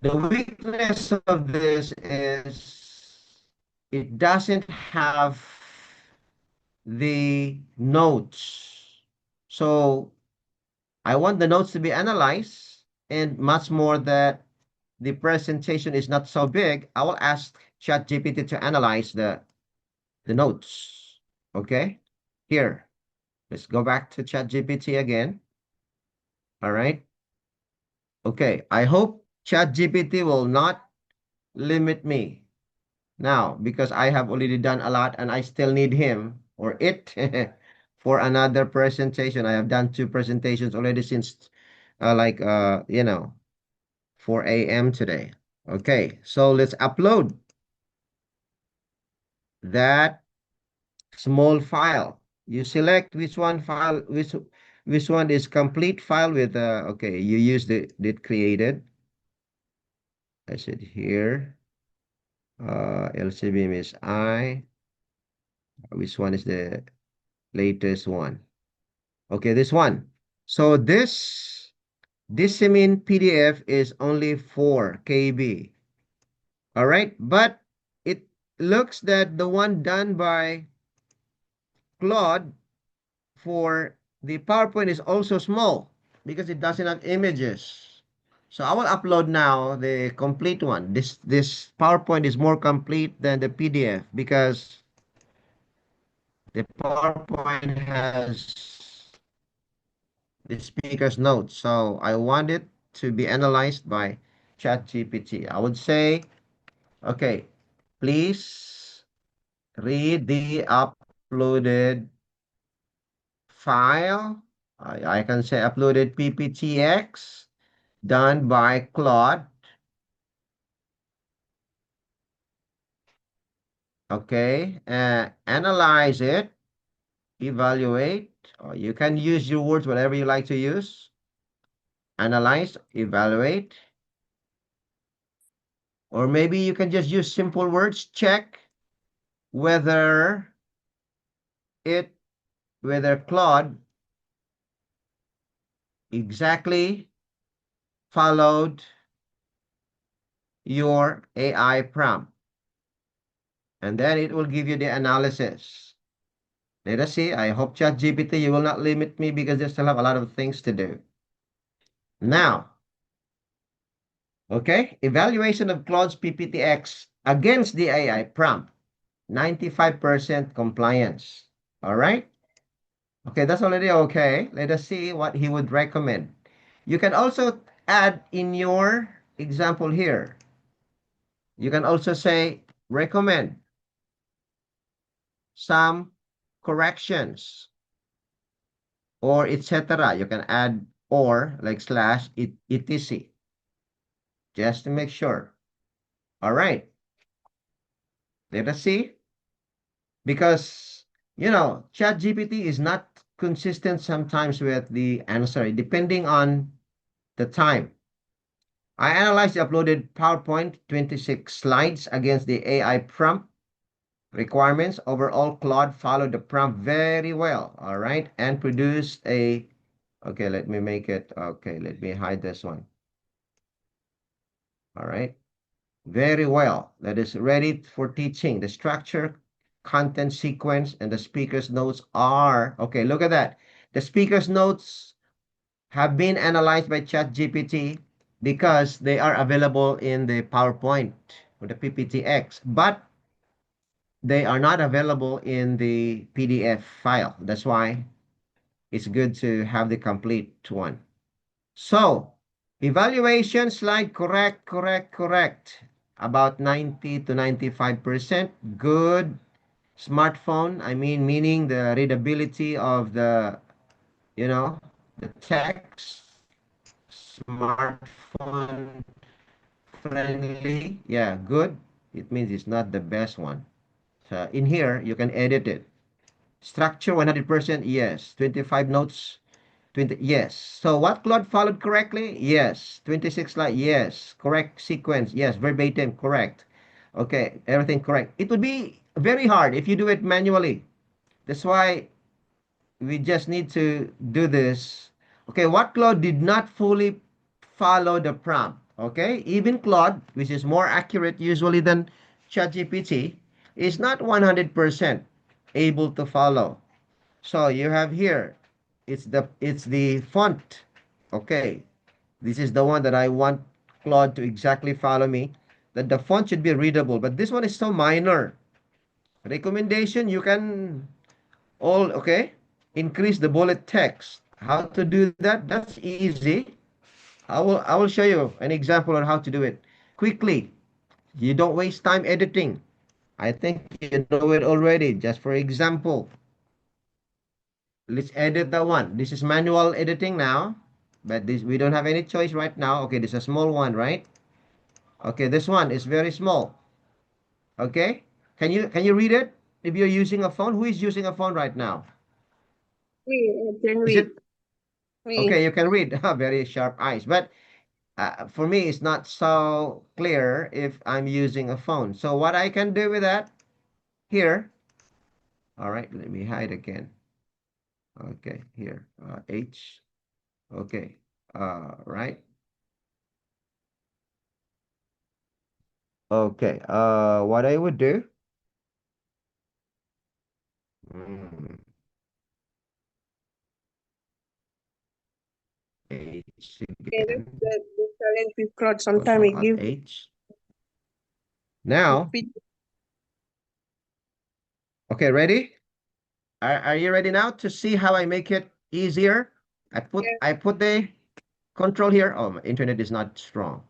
the weakness of this is it doesn't have the notes. So I want the notes to be analyzed, and much more that the presentation is not so big, I will ask ChatGPT to analyze the notes. Okay, here, let's go back to ChatGPT again. All right. Okay, I hope ChatGPT will not limit me now, because I have already done a lot and I still need him or it for another presentation. I have done 2 presentations already since like 4 a.m. today. Okay, so let's upload that small file. You select which one file, which one is complete file with okay, you use the created. I said here, LCMBSI. Which one is the latest one? Okay, this one. So this DCMin PDF is only 4 KB. All right, but it looks that the one done by Claude for the PowerPoint is also small because it doesn't have images. So I will upload now the complete one. This PowerPoint is more complete than the PDF because the PowerPoint has the speaker's notes. So I want it to be analyzed by ChatGPT. I would say, okay, please read the uploaded file. I can say uploaded PPTX done by Claude. Okay, analyze it, evaluate, or you can use your words, whatever you like to use. Analyze, evaluate, or maybe you can just use simple words. Check whether it, whether Claude exactly followed your AI prompt. And then it will give you the analysis. Let us see. I hope ChatGPT, you will not limit me because they still have a lot of things to do. Now, okay, evaluation of Claude's PPTX against the AI prompt, 95% compliance. All right. Okay, that's already okay. Let us see what he would recommend. You can also add in your example here. You can also say recommend some corrections or etc. You can add or like slash etc. Just to make sure. All right. Let us see. Because, ChatGPT is not consistent sometimes with the answer, depending on the time. I analyzed the uploaded PowerPoint 26 slides against the AI prompt requirements. Overall, Claude followed the prompt very well, all right, and produced a, okay, let me make it, okay, let me hide this one. All right, very well. That is ready for teaching. The structure, content sequence, and the speaker's notes are, okay, look at that. The speaker's notes have been analyzed by ChatGPT because they are available in the PowerPoint or the PPTX, but they are not available in the PDF file. That's why it's good to have the complete one. So, evaluation slide correct, correct, correct. About 90 to 95%. Good. Smartphone, I mean, meaning the readability of the text. Smartphone friendly. Yeah, good. It means it's not the best one. So in here, you can edit it. Structure 100%, yes. 25 notes, 20, yes. So what Claude followed correctly? Yes. 26 slide, yes. Correct sequence, yes. Verbatim, correct. Okay, everything correct. It would be very hard if you do it manually. That's why we just need to do this. Okay, what Claude did not fully follow the prompt. Okay, even Claude, which is more accurate usually than ChatGPT, is not 100% able to follow. So you have here, it's the font. Okay, this is the one that I want Claude to exactly follow me. That the font should be readable, but this one is so minor. Recommendation, you can all okay. Increase the bullet text. How to do that? That's easy. I will show you an example on how to do it quickly. You don't waste time editing. I think you know it already. Just for example, let's edit that one. This is manual editing now, but this we don't have any choice right now. Okay, this is a small one, right? Okay, this one is very small. Okay, can you read it? If you're using a phone, who is using a phone right now? Me, I can Is read. it Me. okay? You can read. Very sharp eyes, but for me, it's not so clear if I'm using a phone. So what I can do with that here, all right, let me hide again. Okay, here, H, okay, right. Okay, what I would do, mm, H Okay, that's again. good. challenge with Claude. Sometimes Control it Alt gives H. Now, feed. okay, ready? Are you ready now to see how I make it easier? I put the control here. Oh, my internet is not strong.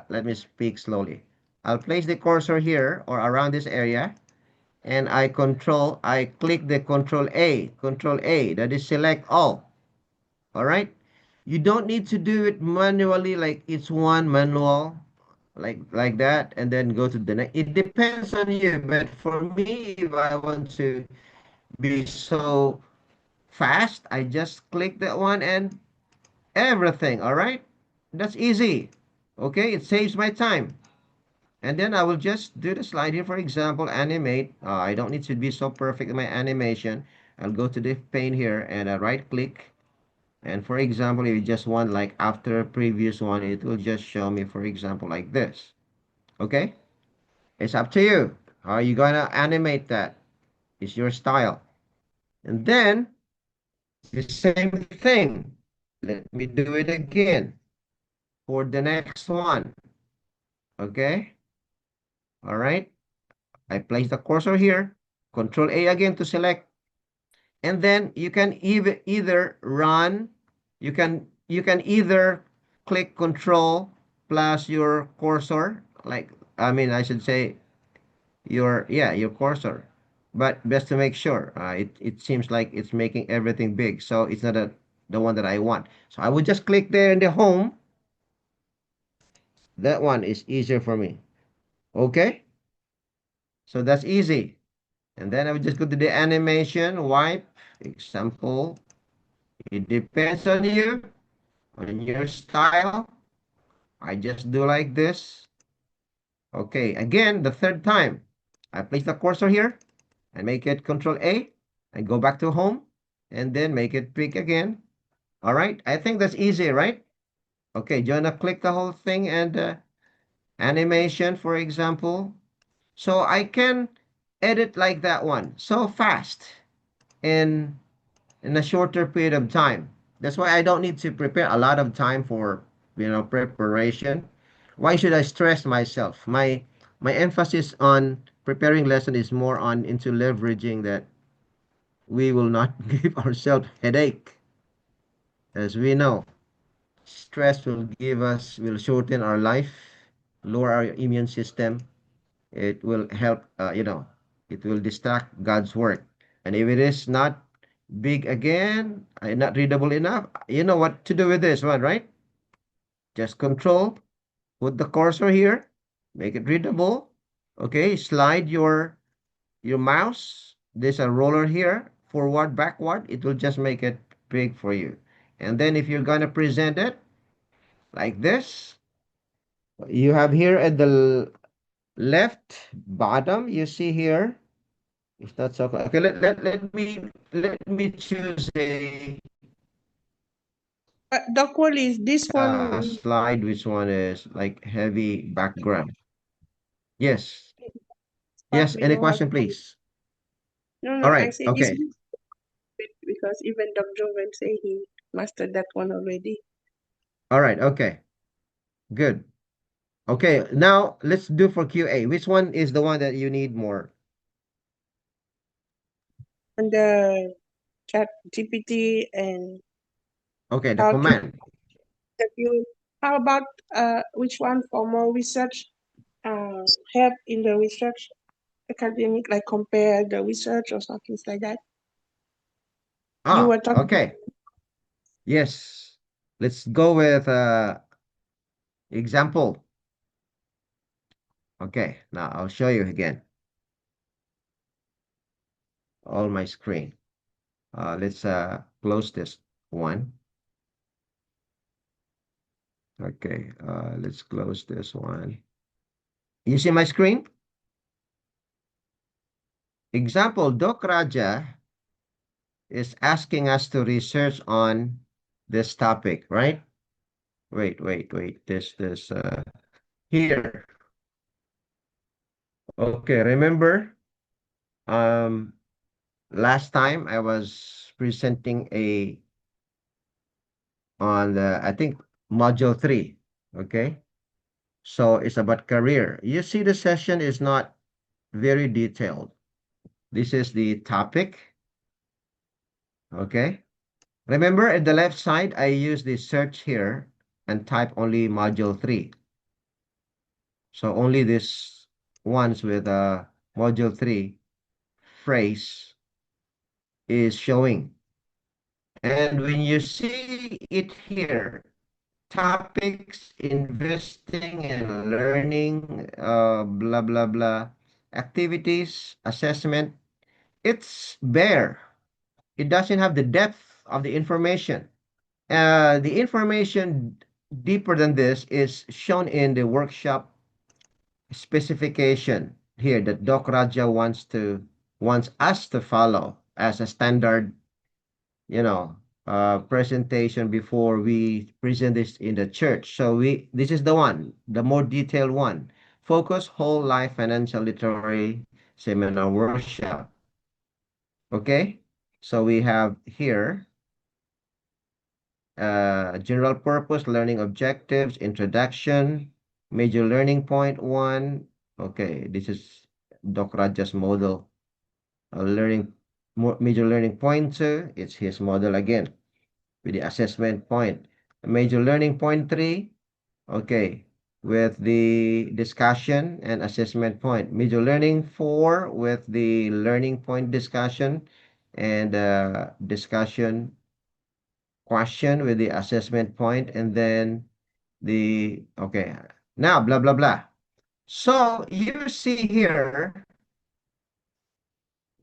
Let me speak slowly. I'll place the cursor here or around this area, and I click the control A, that is select all. All right. You don't need to do it manually like it's one manual like that and then go to the next. It depends on you, but for me, if I want to be so fast, I just click that one and everything. All right. That's easy. Okay. It saves my time. And then I will just do the slide here, for example, animate. I don't need to be so perfect in my animation. I'll go to the pane here and I right click. And for example, if you just want like after a previous one, it will just show me, for example, like this. Okay? It's up to you. How are you gonna animate that? It's your style. And then the same thing. Let me do it again for the next one. Okay? All right. I place the cursor here. Control A again to select. And then you can either run, you can either click control plus your cursor, like I mean I should say your cursor. But best to make sure. It seems like it's making everything big, so it's not the one that I want. So I would just click there in the home. That one is easier for me. Okay, so that's easy. And then I would just go to the animation, wipe, example. It depends on you, on your style. I just do like this. Okay, again, the third time. I place the cursor here and make it Control A and go back to home and then make it big again. All right, I think that's easy, right? Okay, do you wanna click the whole thing and animation, for example? So I can edit like that one so fast in in a shorter period of time. That's why I don't need to prepare a lot of time for, preparation. Why should I stress myself? My emphasis on preparing lesson is more on into leveraging that we will not give ourselves headache. As we know, stress will shorten our life, lower our immune system. It will help, it will distract God's work. And if it is not big again, not readable enough, you know what to do with this one, right? Just control, put the cursor here, make it readable. Okay, slide your mouse. There's a roller here, forward, backward. It will just make it big for you. And then if you're gonna present it like this, you have here at the left bottom, you see here. If that's okay. Okay, let me choose Doc Wally, is this a one slide which one is like heavy background. Yes. part Yes, we any don't have? question, please? No, All no, I right. say is Okay. this because even Doc Joven say he mastered that one already. All right. Okay. Good. Okay, now let's do for QA. Which one is the one that you need more? And the chat GPT and Okay, the how to command. interview. How about which one for more research help in the research academic, like compare the research or something like that? You Ah, were talking okay. Yes. Let's go with example. Okay, now I'll show you again. All my screen. Let's close this one. Okay, let's close this one. You see my screen? Example, Doc Raja is asking us to research on this topic, right? Wait. This here. Okay, remember last time I was presenting on the I think module 3. Okay. So it's about career. You see, the session is not very detailed. This is the topic. Okay. Remember at the left side, I use the search here and type only module 3. So only this ones with module 3 phrase is showing. And when you see it here, topics, investing and learning, blah, blah, blah, activities, assessment, it's bare. It doesn't have the depth of the information. The information deeper than this is shown in the workshop specification here that Doc Raja wants us to follow as a standard, you know, presentation before we present this in the church. So this is the one, the more detailed one. Focus whole life financial literary seminar workshop. Okay, so we have here general purpose learning objectives, introduction, major learning point 1. Okay, this is Doc Raja's model. Learning major learning point 2, it's his model again with the assessment point. Major learning point 3, okay, with the discussion and assessment point. Major learning 4 with the learning point discussion and discussion question with the assessment point, and then okay, now blah, blah, blah. So you see here,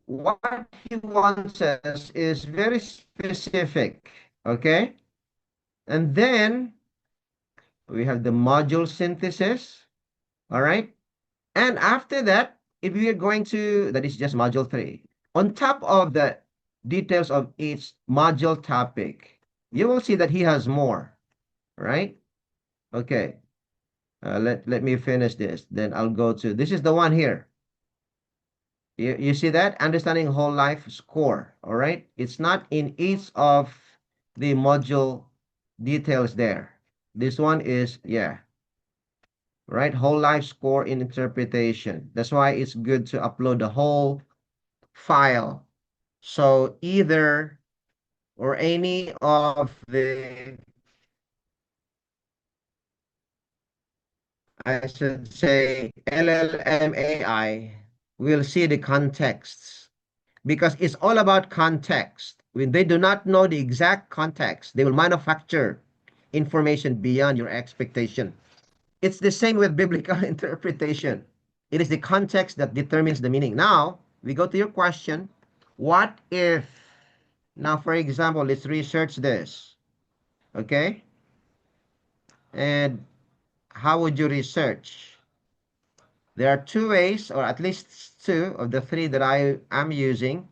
what he wants us is very specific, okay? And then we have the module synthesis, all right? And after that, if we are going to, that is just module 3. On top of the details of each module topic, you will see that he has more, right? Okay, let me finish this. Then I'll go to, this is the one here. You see that? Understanding whole life score, all right? It's not in each of the module details there. This one is, yeah, right? Whole life score in interpretation. That's why it's good to upload the whole file. So either or any of the, I should say, LLMAI will see the contexts because it's all about context. When they do not know the exact context, they will manufacture information beyond your expectation. It's the same with biblical interpretation. It is the context that determines the meaning. Now, we go to your question. What if, now for example, let's research this, okay? And how would you research? There are two ways, or at least two of the three that I am using.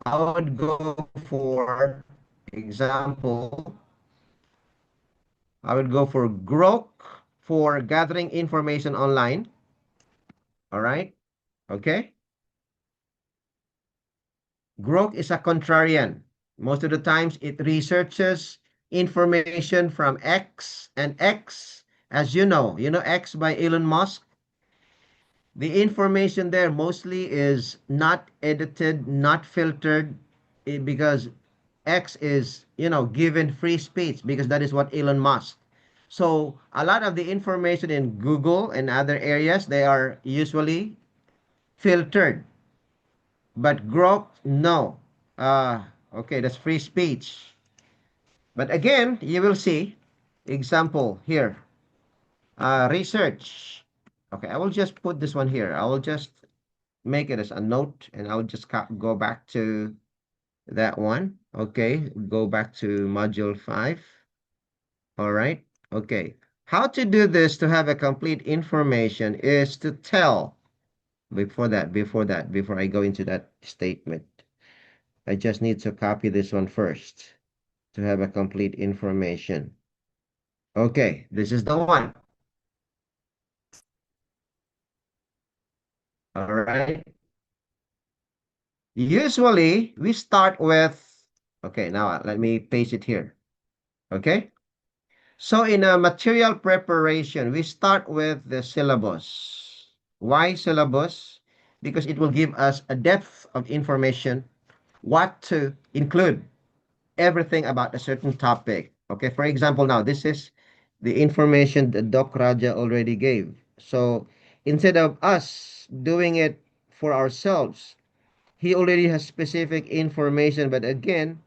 I would go for example, I would go for Grok for gathering information online. All right. Okay. Grok is a contrarian. Most of the times it researches information from X, and X, as you know X by Elon Musk. The information there mostly is not edited, not filtered, because X is, given free speech because that is what Elon Musk. So a lot of the information in Google and other areas, they are usually filtered. But Grok, no. Okay, that's free speech. But again, you will see, example here, research. Okay, I will just put this one here. I will just make it as a note and I'll just go back to that one. Okay, go back to module 5. All right. Okay. How to do this to have a complete information is to tell, before I go into that statement, I just need to copy this one first to have a complete information. Okay, this is the one. All right. Usually we start with, okay, now let me paste it here. Okay. So in a material preparation, we start with the syllabus. Why syllabus? Because it will give us a depth of information, what to include, everything about a certain topic. Okay, for example, now this is the information that Doc Raja already gave. So instead of us doing it for ourselves, he already has specific information, but again,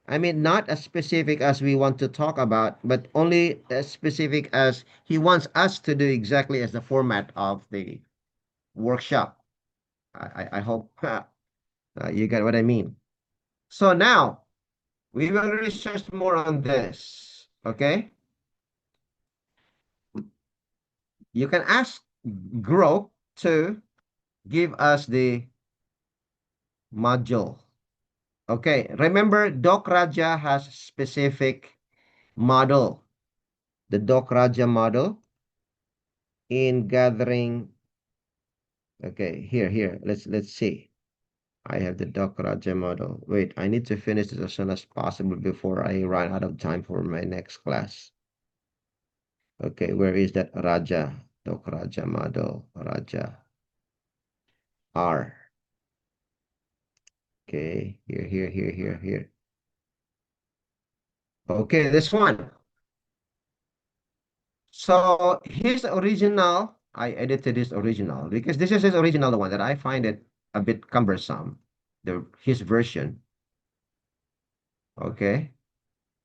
I mean, not as specific as we want to talk about, but only as specific as he wants us to do exactly as the format of the workshop. I hope you get what I mean. So now we will research more on this. Okay. You can ask Grow to give us the module. Okay. Remember, Doc Raja has specific model. The Doc Raja model in gathering. Okay, here. Let's see. I have the Doc Raja model. Wait, I need to finish this as soon as possible before I run out of time for my next class. Okay, where is that Raja? Doc Raja model. Raja. R. Okay, here. Okay, this one. So his original, I edited his original because this is his original one that I find it a bit cumbersome. His version. Okay.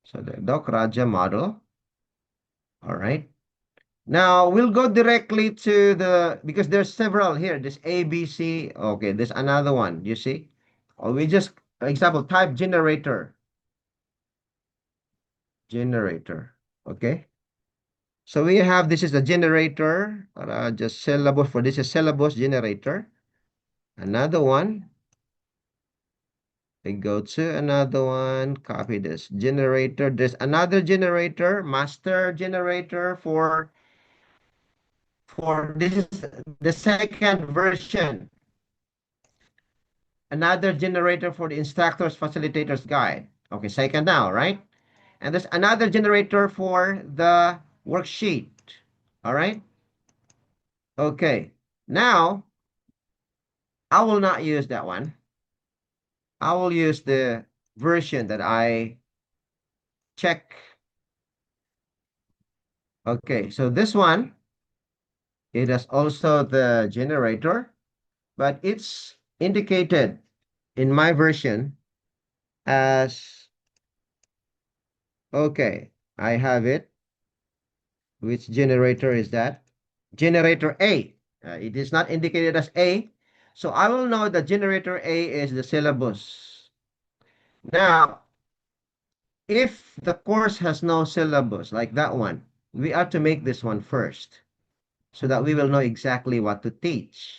So the Doc Raja model. All right. Now we'll go directly to because there's several here. This A, B, C. Okay, there's another one. You see? Or we just, for example, type generator. Generator. Okay. So we have, this is the generator. Just syllabus for this is syllabus generator. Another one. I go to another one, copy this generator. There's another generator, master generator for this is the second version. Another generator for the instructor's facilitator's guide. Okay, second now, right? And there's another generator for the worksheet. All right. Okay. Now, I will not use that one. I will use the version that I check. Okay, so this one, it is also the generator, but it's indicated in my version as, okay, I have it. Which generator is that? Generator A. It is not indicated as A. So I will know that generator A is the syllabus. Now, if the course has no syllabus like that one, we have to make this one first so that we will know exactly what to teach.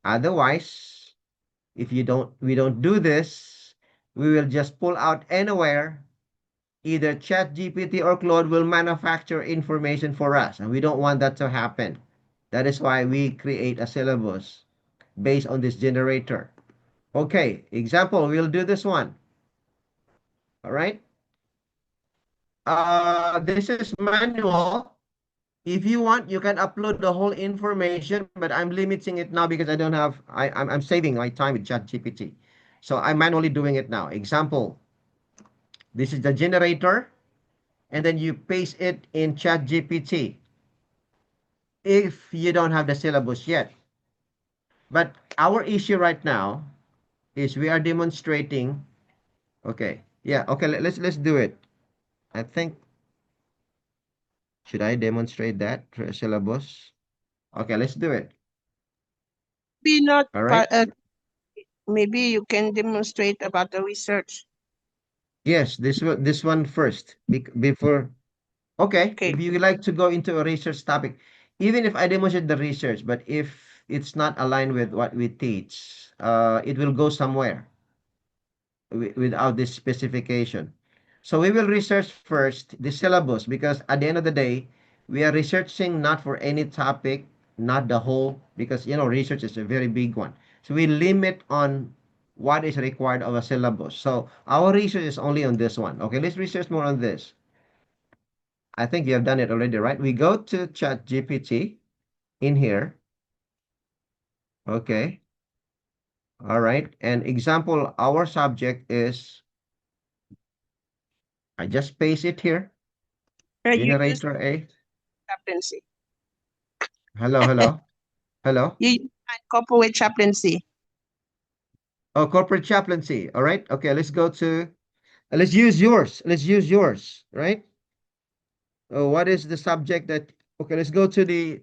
Otherwise, if we don't do this, we will just pull out anywhere. Either ChatGPT or Claude will manufacture information for us, and we don't want that to happen. That is why we create a syllabus based on this generator. Okay, example, we'll do this one. All right. This is manual. If you want, you can upload the whole information, but I'm limiting it now because I don't have, I'm saving my time with ChatGPT. So I'm manually doing it now. Example, this is the generator, and then you paste it in ChatGPT if you don't have the syllabus yet. But our issue right now is we are demonstrating. Okay, yeah, okay, let's do it. I think, should I demonstrate that syllabus? Okay, let's do it. Be not, All right. maybe you can demonstrate about the research. Yes, this one first before. Okay, Okay. if you would like to go into a research topic, even if I demonstrate the research, but if it's not aligned with what we teach, it will go somewhere without this specification. So we will research first the syllabus because at the end of the day, we are researching not for any topic, not the whole, because research is a very big one. So we limit on what is required of a syllabus. So our research is only on this one. Okay, let's research more on this. I think you have done it already, right? We go to ChatGPT in here. Okay. All right. And example, our subject is, I just paste it here. You use Generator A. chaplaincy. Hello, hello, hello. You use corporate chaplaincy. Oh, corporate chaplaincy. All right. Okay, let's go to, let's use yours. Let's use yours, right? Oh, what is the subject that, okay, let's go to the,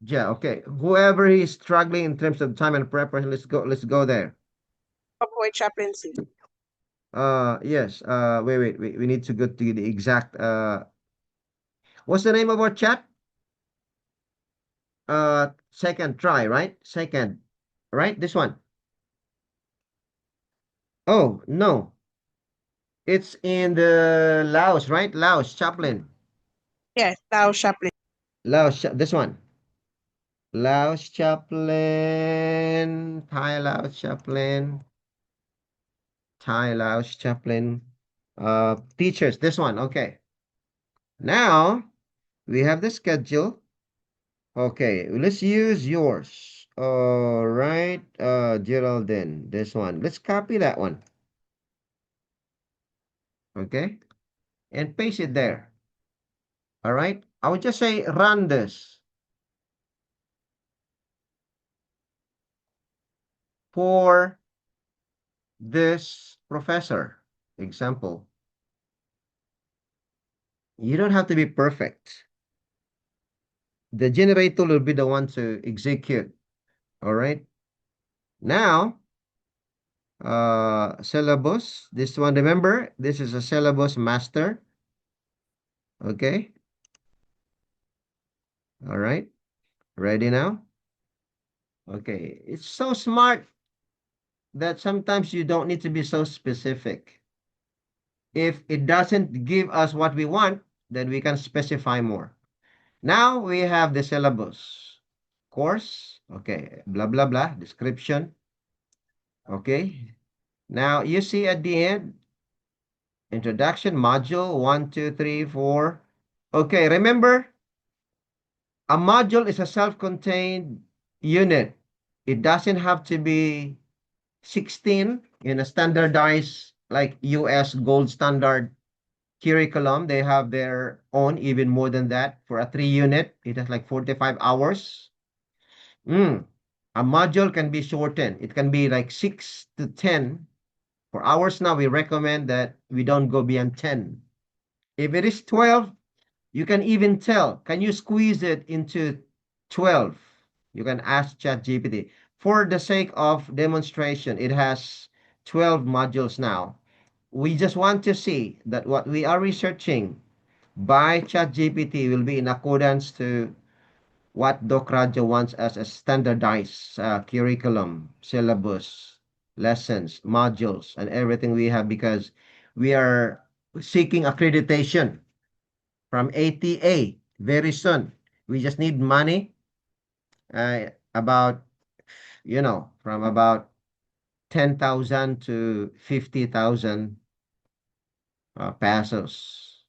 yeah, okay. Whoever is struggling in terms of time and preparation, let's go there. Corporate chaplaincy. Yes, wait, we need to go to the exact, what's the name of our chat? Second try, right? Second, right? This one. Oh, no. It's in the Laos, right? Laos, Chaplain. Yes, thou chaplain. Laos, this one. Laos Chaplain, Thai Laos Chaplain, Thai Laos Chaplain. Teachers, this one. Okay. Now we have the schedule. Okay, let's use yours. All right, Geraldine, this one. Let's copy that one. Okay, and paste it there. All right, I would just say run this for this professor. Example. You don't have to be perfect. The generator will be the one to execute. All right. Now, syllabus. This one, remember, this is a syllabus master. Okay. All right. Ready now? Okay. It's so smart that sometimes you don't need to be so specific. If it doesn't give us what we want, then we can specify more. Now we have the syllabus. Course. Okay. Blah, blah, blah. Description. Okay. Now you see at the end, introduction, module 1, 2, 3, 4. Okay, remember, a module is a self-contained unit. It doesn't have to be 16 in a standardized, like US gold standard curriculum. They have their own, even more than that. For a 3 unit, it has like 45 hours. A module can be shortened. It can be like 6 to 10. For hours now, we recommend that we don't go beyond 10. If it is 12, you can even tell. Can you squeeze it into 12? You can ask ChatGPT. For the sake of demonstration, it has 12 modules now. We just want to see that what we are researching by ChatGPT will be in accordance to what Doc Raja wants as a standardized curriculum, syllabus, lessons, modules, and everything we have, because we are seeking accreditation from ATA very soon. We just need money, about, from about 10,000 to 50,000 pesos.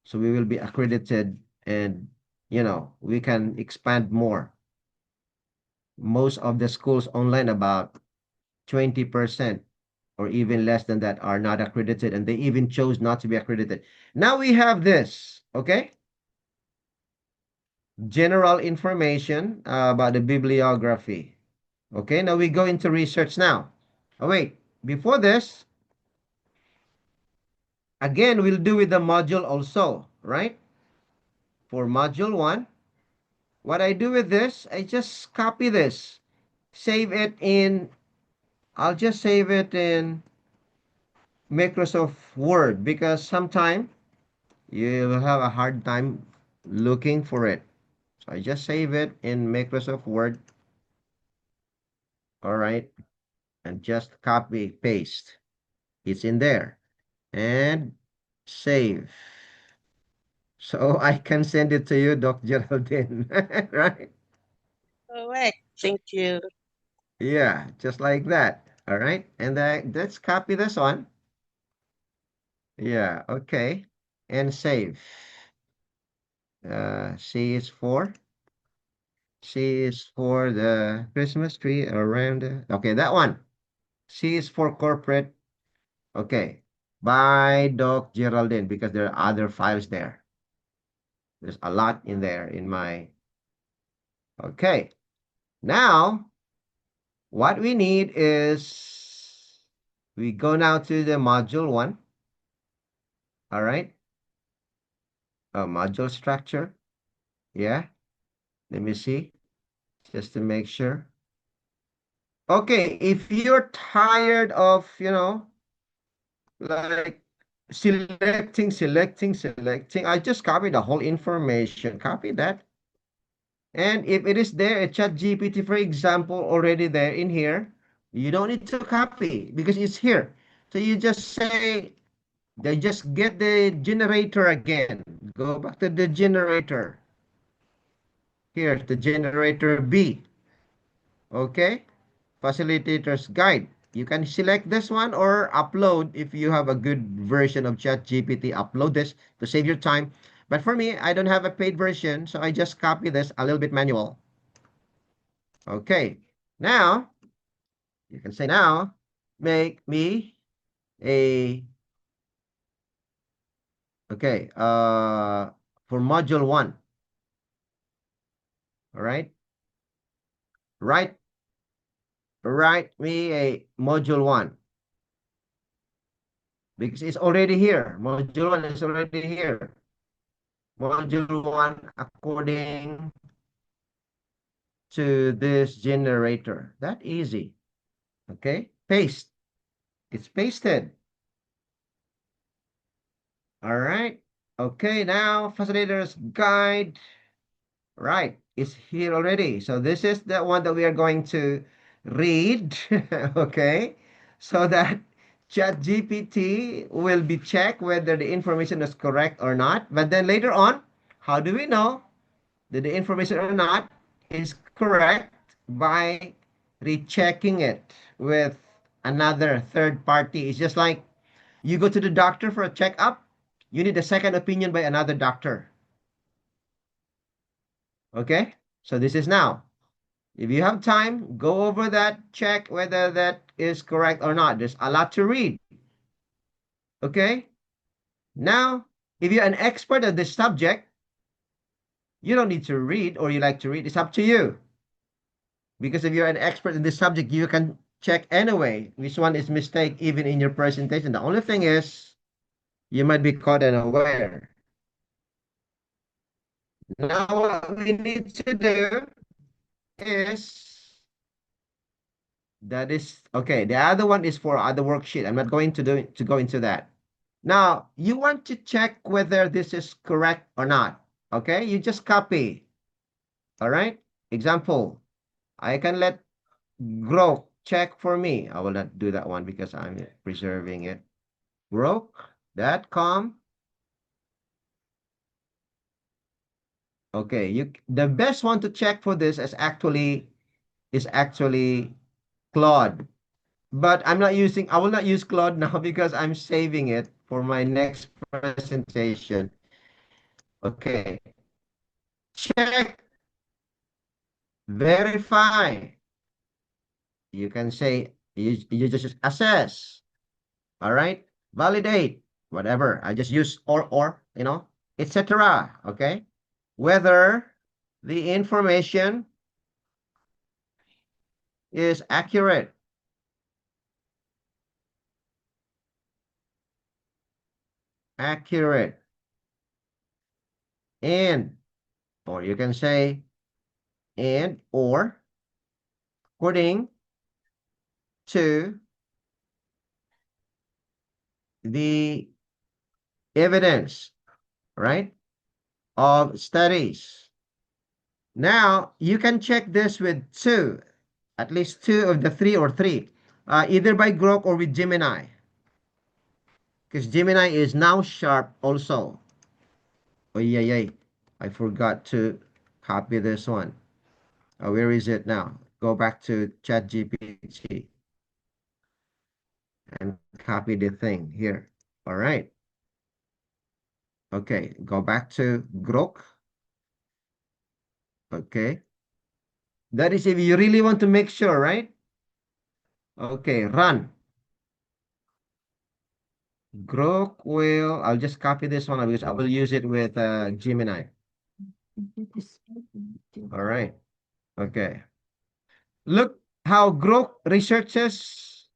So we will be accredited, and, we can expand more. Most of the schools online, about 20% or even less than that, are not accredited, and they even chose not to be accredited. Now we have this, okay? General information about the bibliography. Okay, now we go into research now. Oh, wait, before this, again, we'll do with the module also, right? For module 1, what I do with this, I just copy this, save it in, I'll just save it in Microsoft Word, because sometimes you will have a hard time looking for it. So I just save it in Microsoft Word. All right. And just copy, paste. It's in there. And save. So I can send it to you, Doc Geraldine. Right? Correct. Thank you. Yeah, just like that. All right. And let's copy this one. Yeah, okay. And save. C is for the Christmas tree around. Okay, that one. C is for corporate. Okay, by Doc Geraldine, because there are other files there. There's a lot in there in my. Okay, now what we need is we go now to the module one. All right, a module structure. Yeah, let me see just to make sure. Okay, if you're tired of, like selecting, I just copy the whole information, copy that. And if it is there, a chat GPT, for example, already there in here, you don't need to copy because it's here. So you just say, they just get the generator again. Go back to the generator. Here's the generator B. Okay. Facilitator's guide. You can select this one or upload if you have a good version of ChatGPT. Upload this to save your time. But for me, I don't have a paid version, so I just copy this a little bit manual. Okay. Now, you can say now, make me a, okay, for module one. All right. Write me a module one. Because it's already here. Module one is already here. Module one according to this generator. That easy. Okay, paste. It's pasted. All right. Okay, now facilitator's guide. Right, it's here already. So this is the one that we are going to read. Okay, so that ChatGPT will be checked whether the information is correct or not. But then later on, how do we know that the information or not is correct? By rechecking it with another third party. It's just like you go to the doctor for a checkup, you need a second opinion by another doctor. Okay, so this is now. If you have time, go over that, check whether that is correct or not. There's a lot to read. Okay, now if you're an expert at this subject, you don't need to read, or you like to read, it's up to you. Because if you're an expert in this subject, you can check anyway which one is mistake even in your presentation. The only thing is you might be caught unaware. Now what we need to do is, that is okay. The other one is for other worksheet. I'm not going to go into that. Now you want to check whether this is correct or not. Okay, you just copy. All right. Example, I can let Grok check for me. I will not do that one because I'm preserving it. Grok.com. Okay, the best one to check for this is actually Claude. But I will not use Claude now because I'm saving it for my next presentation. Okay. Check, verify. You can say, you just assess. All right. Validate, whatever. I just use or, etc. Okay. Whether the information is accurate. Accurate. And, or you can say, and, or, according to the evidence, right, of studies. Now, you can check this with at least two of the three or three, either by Grok or with Gemini. Because Gemini is now sharp also. Oh, yeah. I forgot to copy this one. Where is it now? Go back to ChatGPT and copy the thing here. All right. Okay, go back to Grok. Okay. That is if you really want to make sure, right? Okay, run. Grok will, I'll just copy this one because I will use it with Gemini. All right. Okay. Look how Grok researches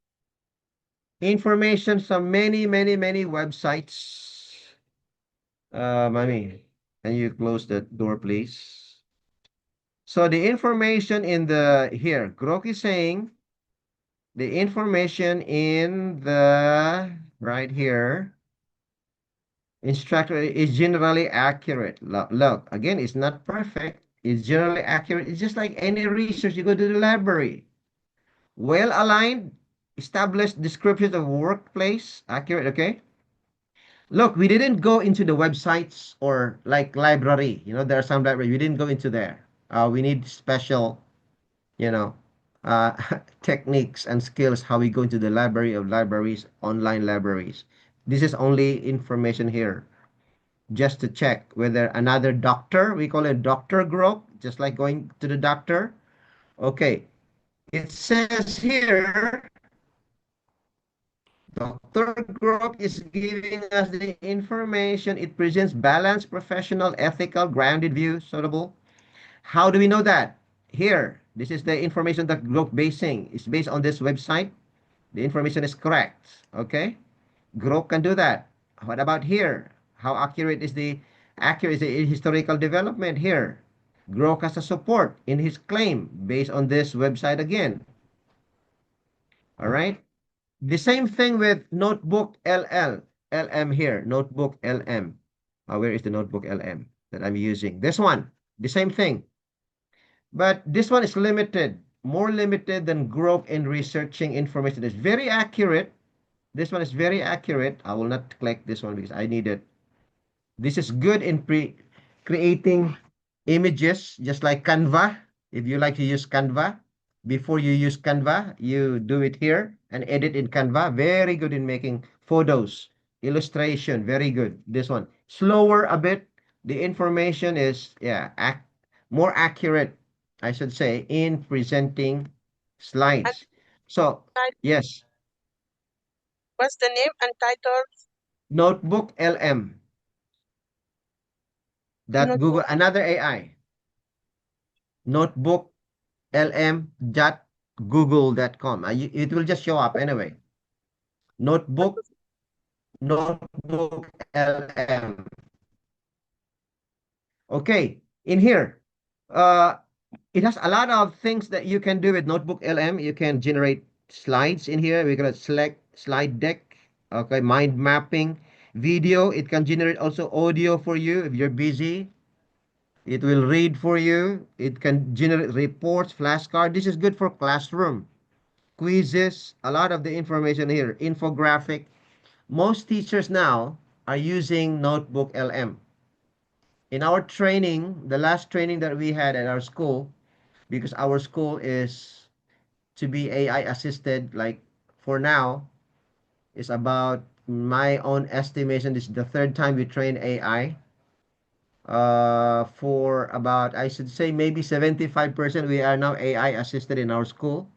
information from many, many, many websites. Mommy, can you close the door, please? So the information in the here, Grok is saying the information in the right here instructor is generally accurate. Look, again, it's not perfect. It's generally accurate. It's just like any research. You go to the library. Well aligned, established descriptions of workplace, accurate, okay? Look, we didn't go into the websites or like library. You know, there are some library. We didn't go into there. We need special, you know, uh, techniques and skills how we go into the library of libraries, online libraries. This is only information here just to check whether another doctor, we call it doctor group, just like going to the doctor. Okay, it says here, Dr. Group is giving us the information. It presents balanced, professional, ethical, grounded view, suitable. How do we know that? Here, this is the information that Group basing is based on this website. The information is correct. Okay, Group can do that. What about here? How accurate is the historical development here? Grok has a support in his claim based on this website again. All right. The same thing with Notebook LM here, Notebook LM. Where is the Notebook LM that I'm using? This one, the same thing. But this one is limited, more limited than Grok in researching information. It's very accurate. This one is very accurate. I will not click this one because I need it. This is good in creating images, just like Canva. If you like to use Canva, before you use Canva, you do it here and edit in Canva. Very good in making photos, illustration. Very good. This one slower a bit. The information is more accurate, I should say, in presenting And slides. So yes, what's the name and title? Notebook LM. That Notebook. Google another AI. Notebook lm.google.com. It will just show up anyway. Notebook, notebook lm. Okay, in here, uh, it has a lot of things that you can do with Notebook LM. You can generate slides in here. We're gonna select slide deck. Okay, mind mapping, video. It can generate also audio for you if you're busy. It will read for you. It can generate reports, flashcard. This is good for classroom. Quizzes, a lot of the information here, infographic. Most teachers now are using Notebook LM. In our training, the last training that we had at our school, because our school is to be AI assisted, like for now, is about my own estimation. This is the third time we train AI. For about, I should say, maybe 75%, we are now AI assisted in our school.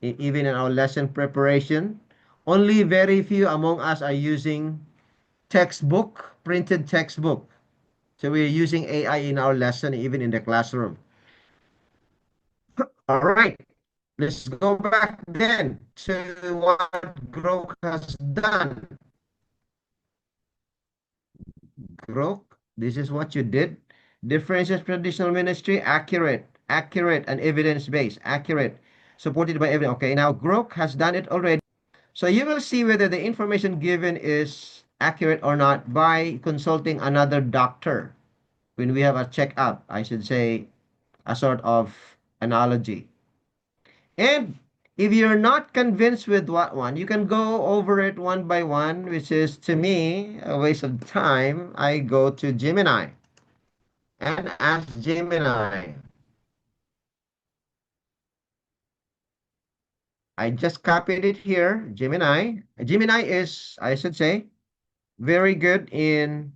Even in our lesson preparation. Only very few among us are using textbook, printed textbook. So we're using AI in our lesson, even in the classroom. All right, let's go back then to what Grok has done. Grok, this is what you did. Differences traditional ministry, accurate and evidence-based, accurate, supported by evidence. Okay, now Grok has done it already. So you will see whether the information given is accurate or not by consulting another doctor when we have a checkup, I should say, a sort of analogy. And if you're not convinced with what one, you can go over it one by one, which is to me a waste of time. I go to Gemini and ask Gemini. I just copied it here, Gemini. Gemini is, I should say, very good in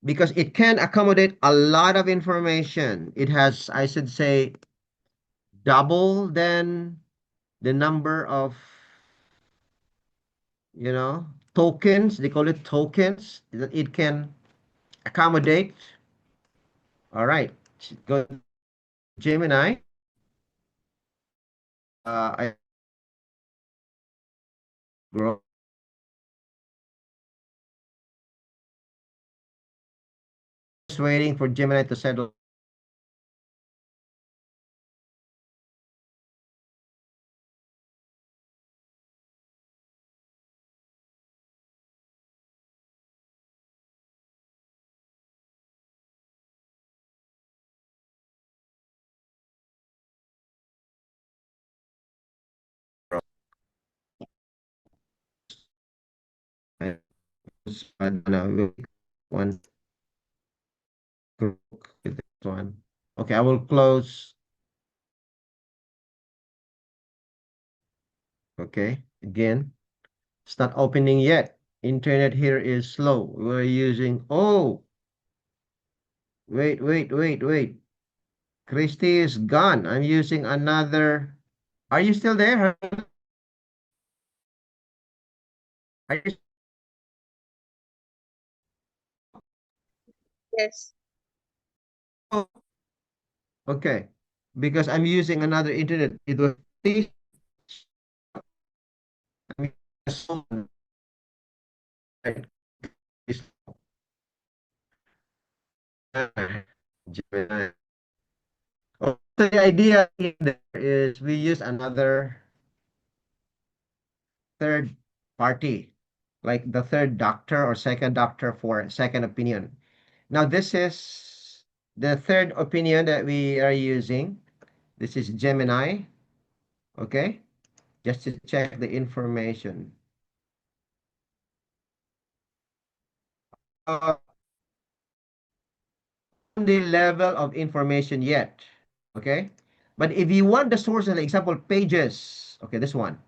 because it can accommodate a lot of information. It has, I should say, double than the number of, tokens. They call it tokens that it can accommodate. All right, go Gemini. I grow. Just waiting for Gemini to settle. I don't know, one group with this one. Okay, I will close. Okay, again, it's not opening yet. Internet here is slow. We're using, oh, wait. Christy is gone. I'm using another. Are you still there? Are you Yes. still? Okay, because I'm using another internet. It was I mean, so- Gemini. Oh, the idea here there is we use another third party, like the third doctor or second doctor for second opinion. Now, this is the third opinion that we are using. This is Gemini, okay? Just to check the information. Uh, the level of information yet, okay? But if you want the source and example pages, okay, this one.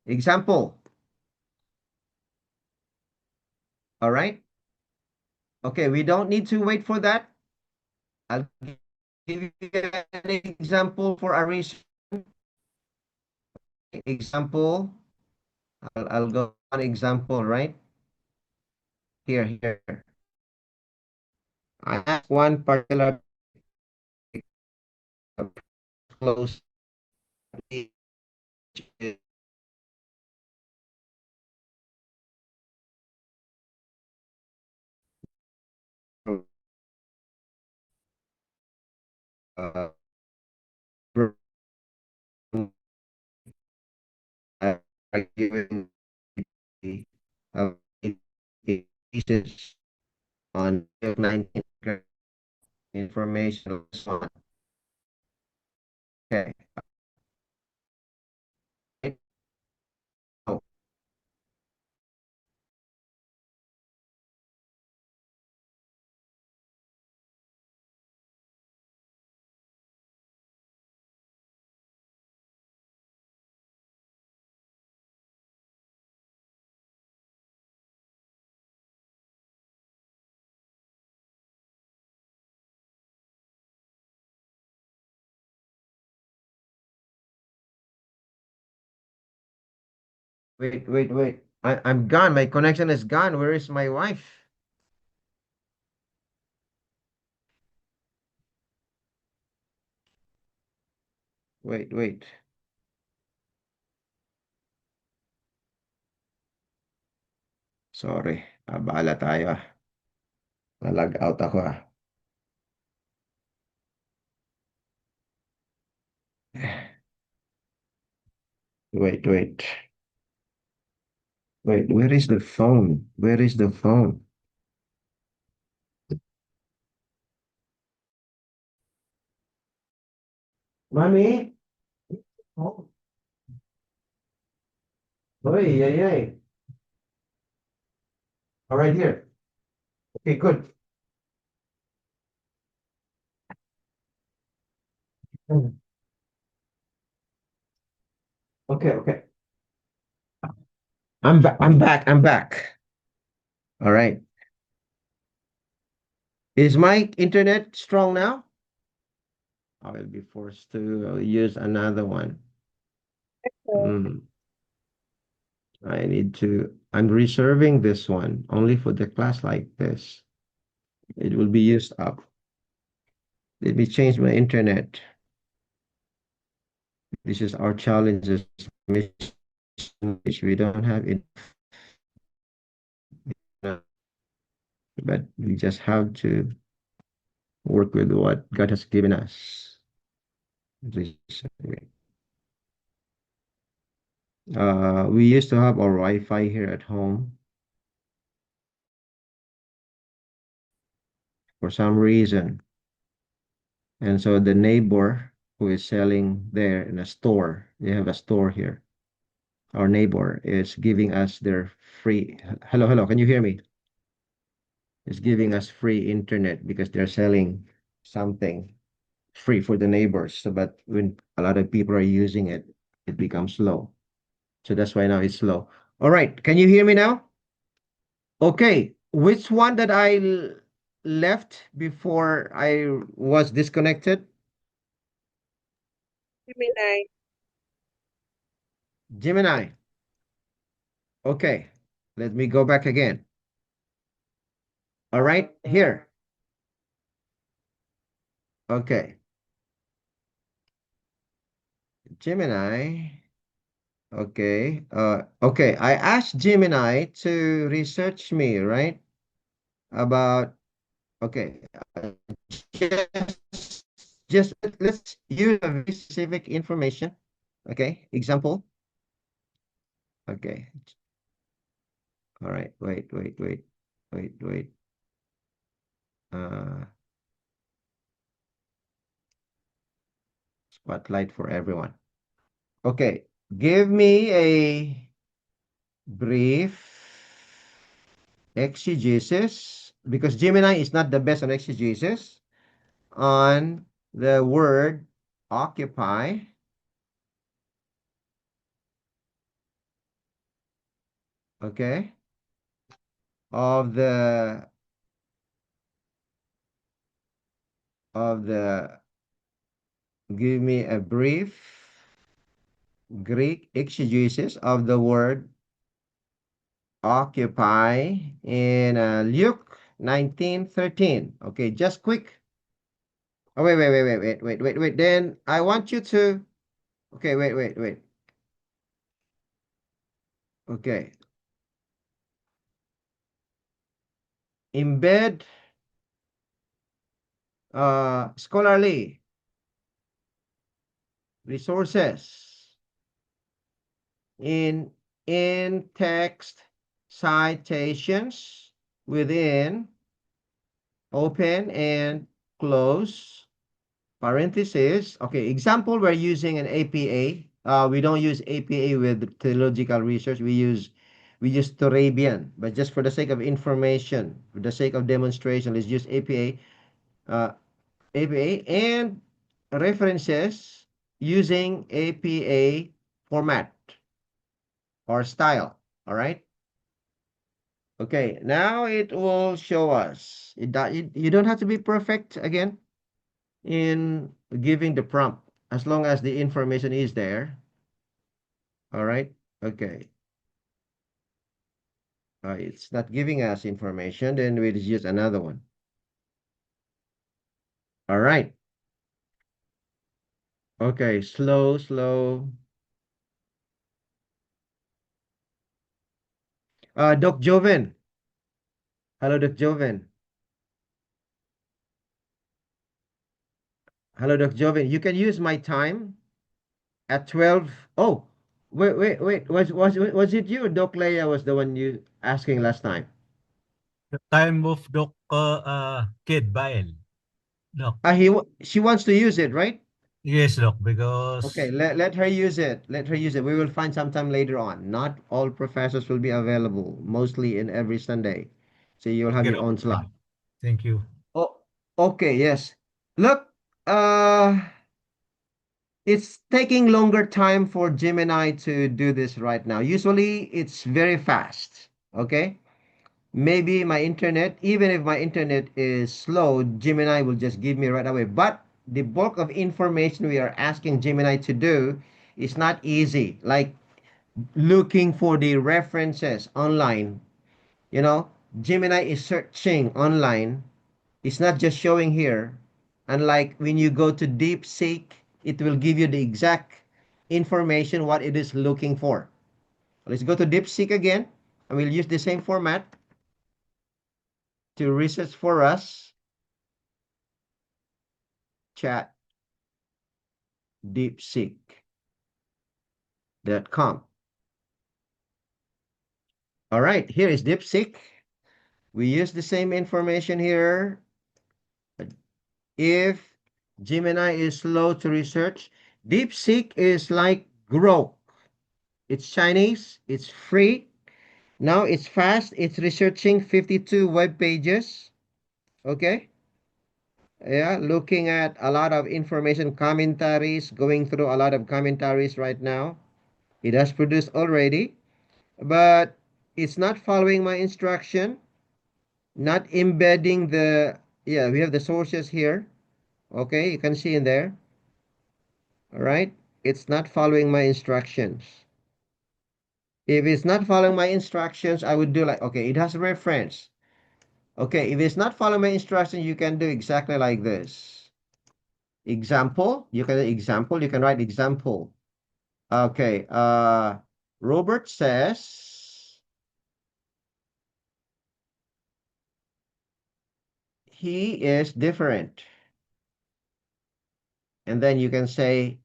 Example, all right? Okay, we don't need to wait for that. I'll give you an example for a reason. Example, I'll go on example, right? Here. I have one particular close page uh, are given uh, pieces on 19 information on this one. Okay. Oh, wait. I'm gone. My connection is gone. Where is my wife? Wait. Sorry. Abala tayo ah. Nalag out ako ah. Wait. Wait, where is the phone? Where is the phone? Mommy? Oh, hey. All right, here. Okay, good. Okay. I'm back. All right. Is my internet strong now? I will be forced to use another one. Hmm. I'm reserving this one only for the class like this. It will be used up. Let me change my internet. This is our challenges, which we don't have it, but we just have to work with what God has given us. We used to have our Wi-Fi here at home. For some reason. And so the neighbor who is selling there in a store, they have a store here. Our neighbor is giving us their free, hello, hello, can you hear me? Is giving us free internet because they're selling something free for the neighbors. So, but when a lot of people are using it, it becomes slow. So that's why now it's slow. All right, can you hear me now? Okay, which one that I left before I was disconnected? Gemini. Gemini. Okay, let me go back again. All right, here. Okay. Gemini. Okay. Okay, I asked Gemini to research me, right? About, okay. Just let's use a very specific information. Okay, example. Okay. All right, wait. Uh, Spotlight for everyone. Okay, give me a brief exegesis, because Gemini is not the best on exegesis, on the word occupy. Okay, of the give me a brief Greek exegesis of the word occupy in Luke 19:13. Okay, just quick. Oh, wait. Then I want you to, okay, wait. Okay. Embed scholarly resources in text citations within open and close parentheses. Okay, example, we're using an APA. We don't use APA with theological research. We use Turabian, but just for the sake of information, for the sake of demonstration, let's use APA. APA and references using APA format or style. All right. Okay, now it will show us. You don't have to be perfect again in giving the prompt, as long as the information is there. All right. Okay. It's not giving us information, then we'll use another one. All right. Okay, slow. Doc Joven. Hello, Doc Joven. Hello, Doc Joven. You can use my time at 12. Oh, wait. Was it you? Doc Leia was the one you asking last time. The time of Doc Kid Bael. Doc. She wants to use it, right? Yes, Doc, Okay, because let her use it. Let her use it. We will find sometime later on. Not all professors will be available, mostly in every Sunday. So you'll have get your off own the slot. line. Thank you. Oh, okay, yes. Look, it's taking longer time for Gemini to do this right now. Usually it's very fast. Okay. maybe my internet, even if my internet is slow, Gemini will just give me right away. But the bulk of information we are asking Gemini to do is not easy. Like looking for the references online. You know, Gemini is searching online. It's not just showing here. Unlike when you go to DeepSeek, it will give you the exact information what it is looking for. Let's go to DeepSeek again, and we'll use the same format to research for us. Chat deepseek.com. All right, here is DeepSeek. We use the same information here. If Gemini is slow to research, DeepSeek is like Grok. It's Chinese, it's free. Now it's fast. It's researching 52 web pages. Okay. Yeah, looking at a lot of information, commentaries, going through a lot of commentaries right now. It has produced already, but it's not following my instruction, not embedding the, yeah, we have the sources here. Okay, you can see in there. All right, it's not following my instructions. If it's not following my instructions, I would do like, okay, it has a reference. Okay, if it's not following my instructions, you can do exactly like this. Example, you can write example. Okay, Robert says he is different. And then you can say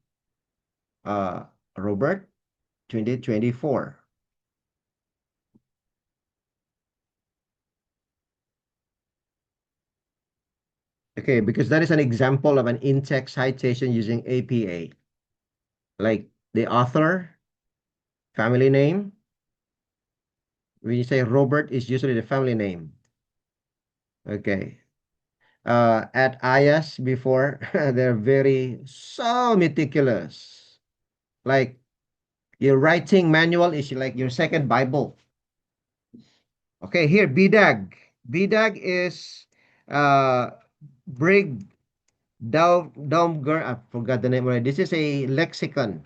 Robert 2024. Okay, because that is an example of an in-text citation using APA. Like the author, family name. When you say Robert, is usually the family name. Okay. At IAS before, they're very so meticulous. Like your writing manual is like your second Bible. Okay, here BDAG. BDAG is Brig Daumger. I forgot the name already. This is a lexicon.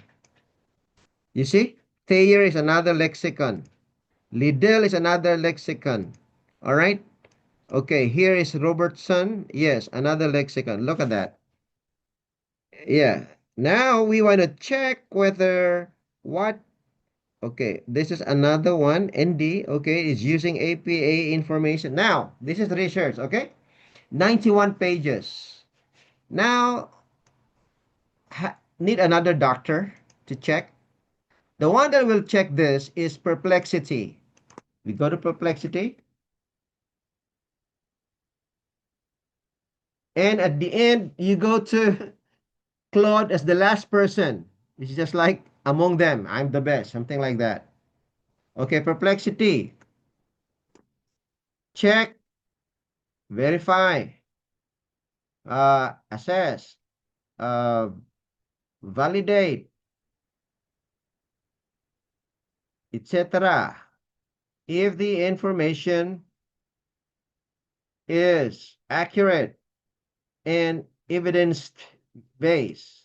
You see, Thayer is another lexicon. Liddell is another lexicon. All right. Okay, here is Robertson. Yes, another lexicon. Look at that. Yeah. Now we want to check whether what. Okay, this is another one. ND. Okay, is using APA information. Now, this is research. Okay, 91 pages. Now, need another doctor to check. The one that will check this is perplexity. We go to perplexity. And at the end, you go to Claude as the last person. It's just like among them, I'm the best, something like that. Okay, perplexity. Check, verify, assess, uh, validate, etc. If the information is accurate and evidence-based.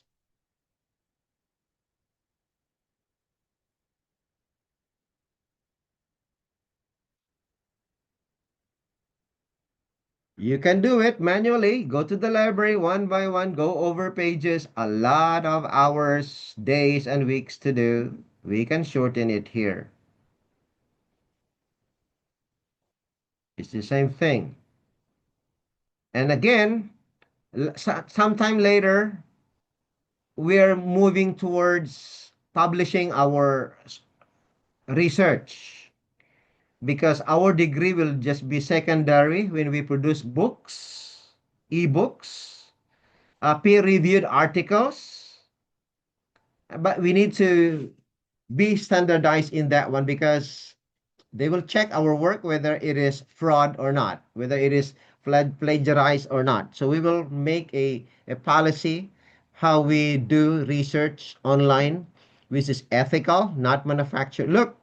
You can do it manually. Go to the library one by one, go over pages, a lot of hours, days, and weeks to do. We can shorten it here. It's the same thing. And again, sometime later, we're moving towards publishing our research because our degree will just be secondary when we produce books, ebooks, peer-reviewed articles. But we need to be standardized in that one because they will check our work whether it is fraud or not, whether it is plagiarized or not. So we will make a policy how we do research online, which is ethical, not manufactured. Look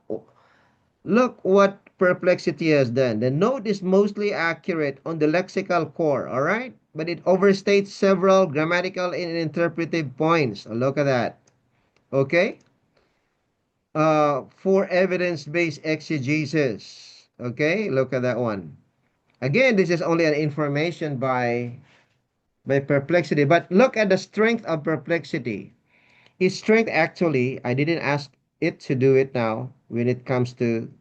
what Perplexity has done. The note is mostly accurate on the lexical core, all right? But it overstates several grammatical and interpretive points. Look at that. Okay? For evidence-based exegesis. Okay? Look at that one. Again, this is only an information by Perplexity. But look at the strength of Perplexity. Its strength actually, I didn't ask it to do it now when it comes to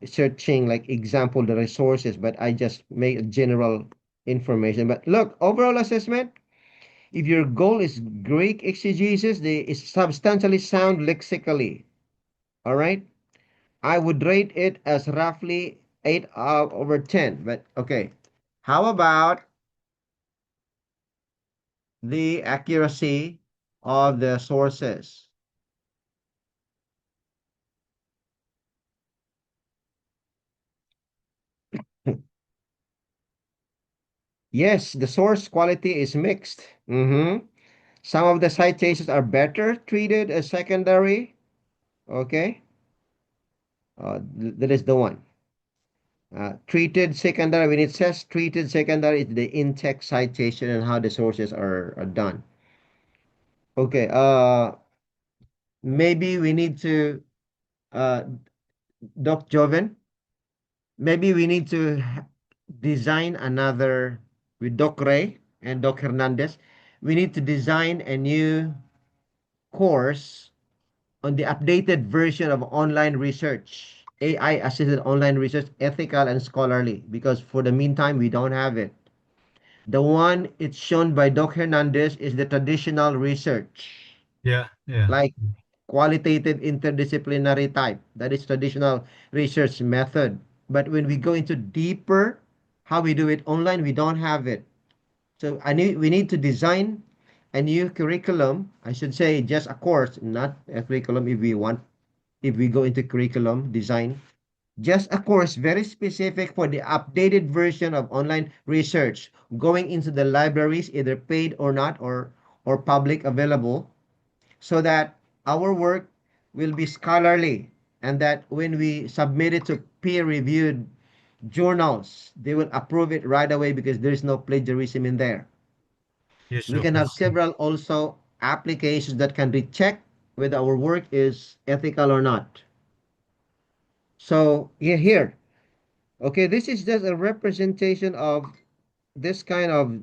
searching like example the resources, but I just make a general information. But look, overall assessment, if your goal is Greek exegesis, they is substantially sound lexically. All right, I would rate it as roughly 8 out over 10. But okay, how about the accuracy of the sources? Yes, the source quality is mixed. Some of the citations are better treated as secondary. Okay, that is the one. Treated secondary, when it says treated secondary, it's the in-text citation and how the sources are done. Okay, maybe we need to, uh, Doc Joven, maybe we need to design another, with Doc Ray and Doc Hernandez, we need to design a new course on the updated version of online research, AI assisted online research, ethical and scholarly, because for the meantime, we don't have it. The one it's shown by Doc Hernandez is the traditional research, Yeah, yeah. like qualitative interdisciplinary type. That is traditional research method. But when we go into deeper, how we do it online, we don't have it. So we need to design a new curriculum. I should say just a course, not a curriculum if we go into curriculum design, just a course very specific for the updated version of online research, going into the libraries, either paid or not, or public available, so that our work will be scholarly, and that when we submit it to peer-reviewed journals, they will approve it right away because there's no plagiarism in there. Yes, We can have Doctor. several also applications that can recheck whether our work is ethical or not. So yeah, here, okay, this is just a representation of this kind of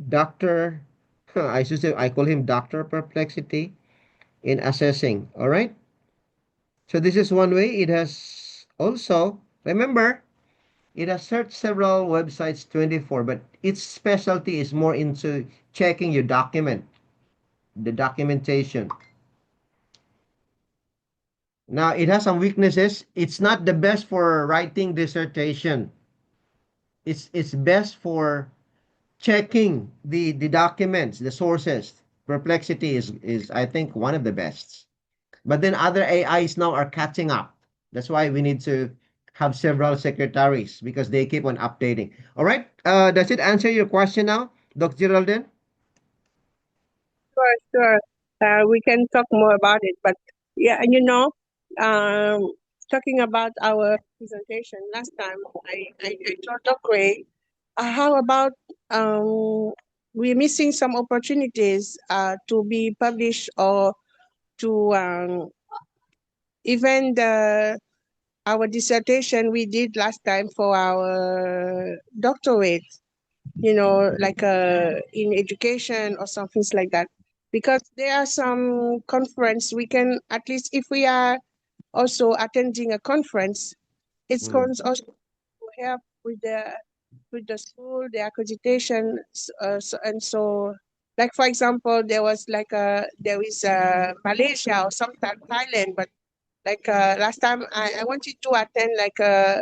doctor. I should say I call him Doctor Perplexity in assessing. All right. So this is one way. It has also, remember, it has searched several websites 24, but its specialty is more into checking your document, the documentation. Now it has some weaknesses. It's not the best for writing dissertation. It's best for checking the documents, the sources. Perplexity is I think one of the best. But then other AIs now are catching up. That's why we need to have several secretaries because they keep on updating. All right. Does it answer your question now, Dr. Geraldine? Sure, sure. We can talk more about it, but yeah, um, talking about our presentation last time, I told Dr. how about we're missing some opportunities to be published or to even our dissertation we did last time for our doctorate, like in education or some things like that. Because there are some conference we can, at least if we are also attending a conference, it's Mm. going also to help with the school, the accreditation, and so. Like for example, there is Malaysia or sometimes Thailand, but like last time I wanted to attend like a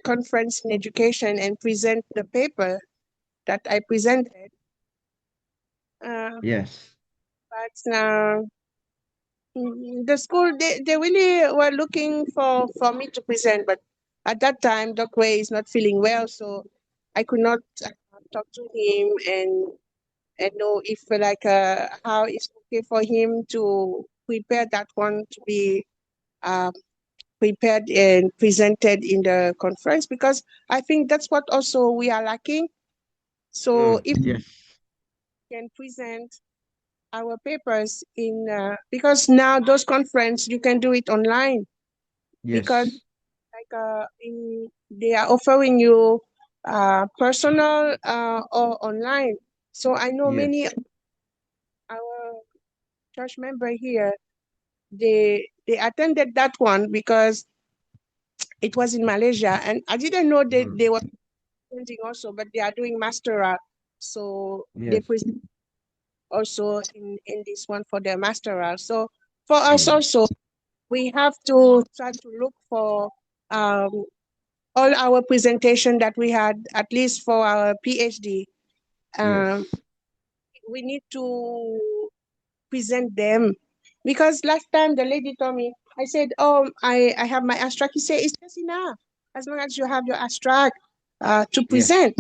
conference in education and present the paper that I presented. Yes. But the school, they really were looking for me to present, but at that time, Dr. Ray is not feeling well, so I could not talk to him and know if like how it's okay for him to prepare that one to be prepared and presented in the conference, because I think that's what also we are lacking. So if we Yes. can present our papers in because now those conference you can do it online, because Yes. like they are offering you personal or online. So I know many Yes. our church member here, they attended that one because it was in Malaysia, and I didn't know they were presenting also, but they are doing masteral, so they Yes. present also in this one for their masteral. So for us Mm. also, we have to try to look for um, all our presentation that we had, at least for our PhD. Um, Yes. we need to present them, because last time the lady told me, I said, oh, I have my abstract. He said, it's just enough as long as you have your abstract to Yes. present,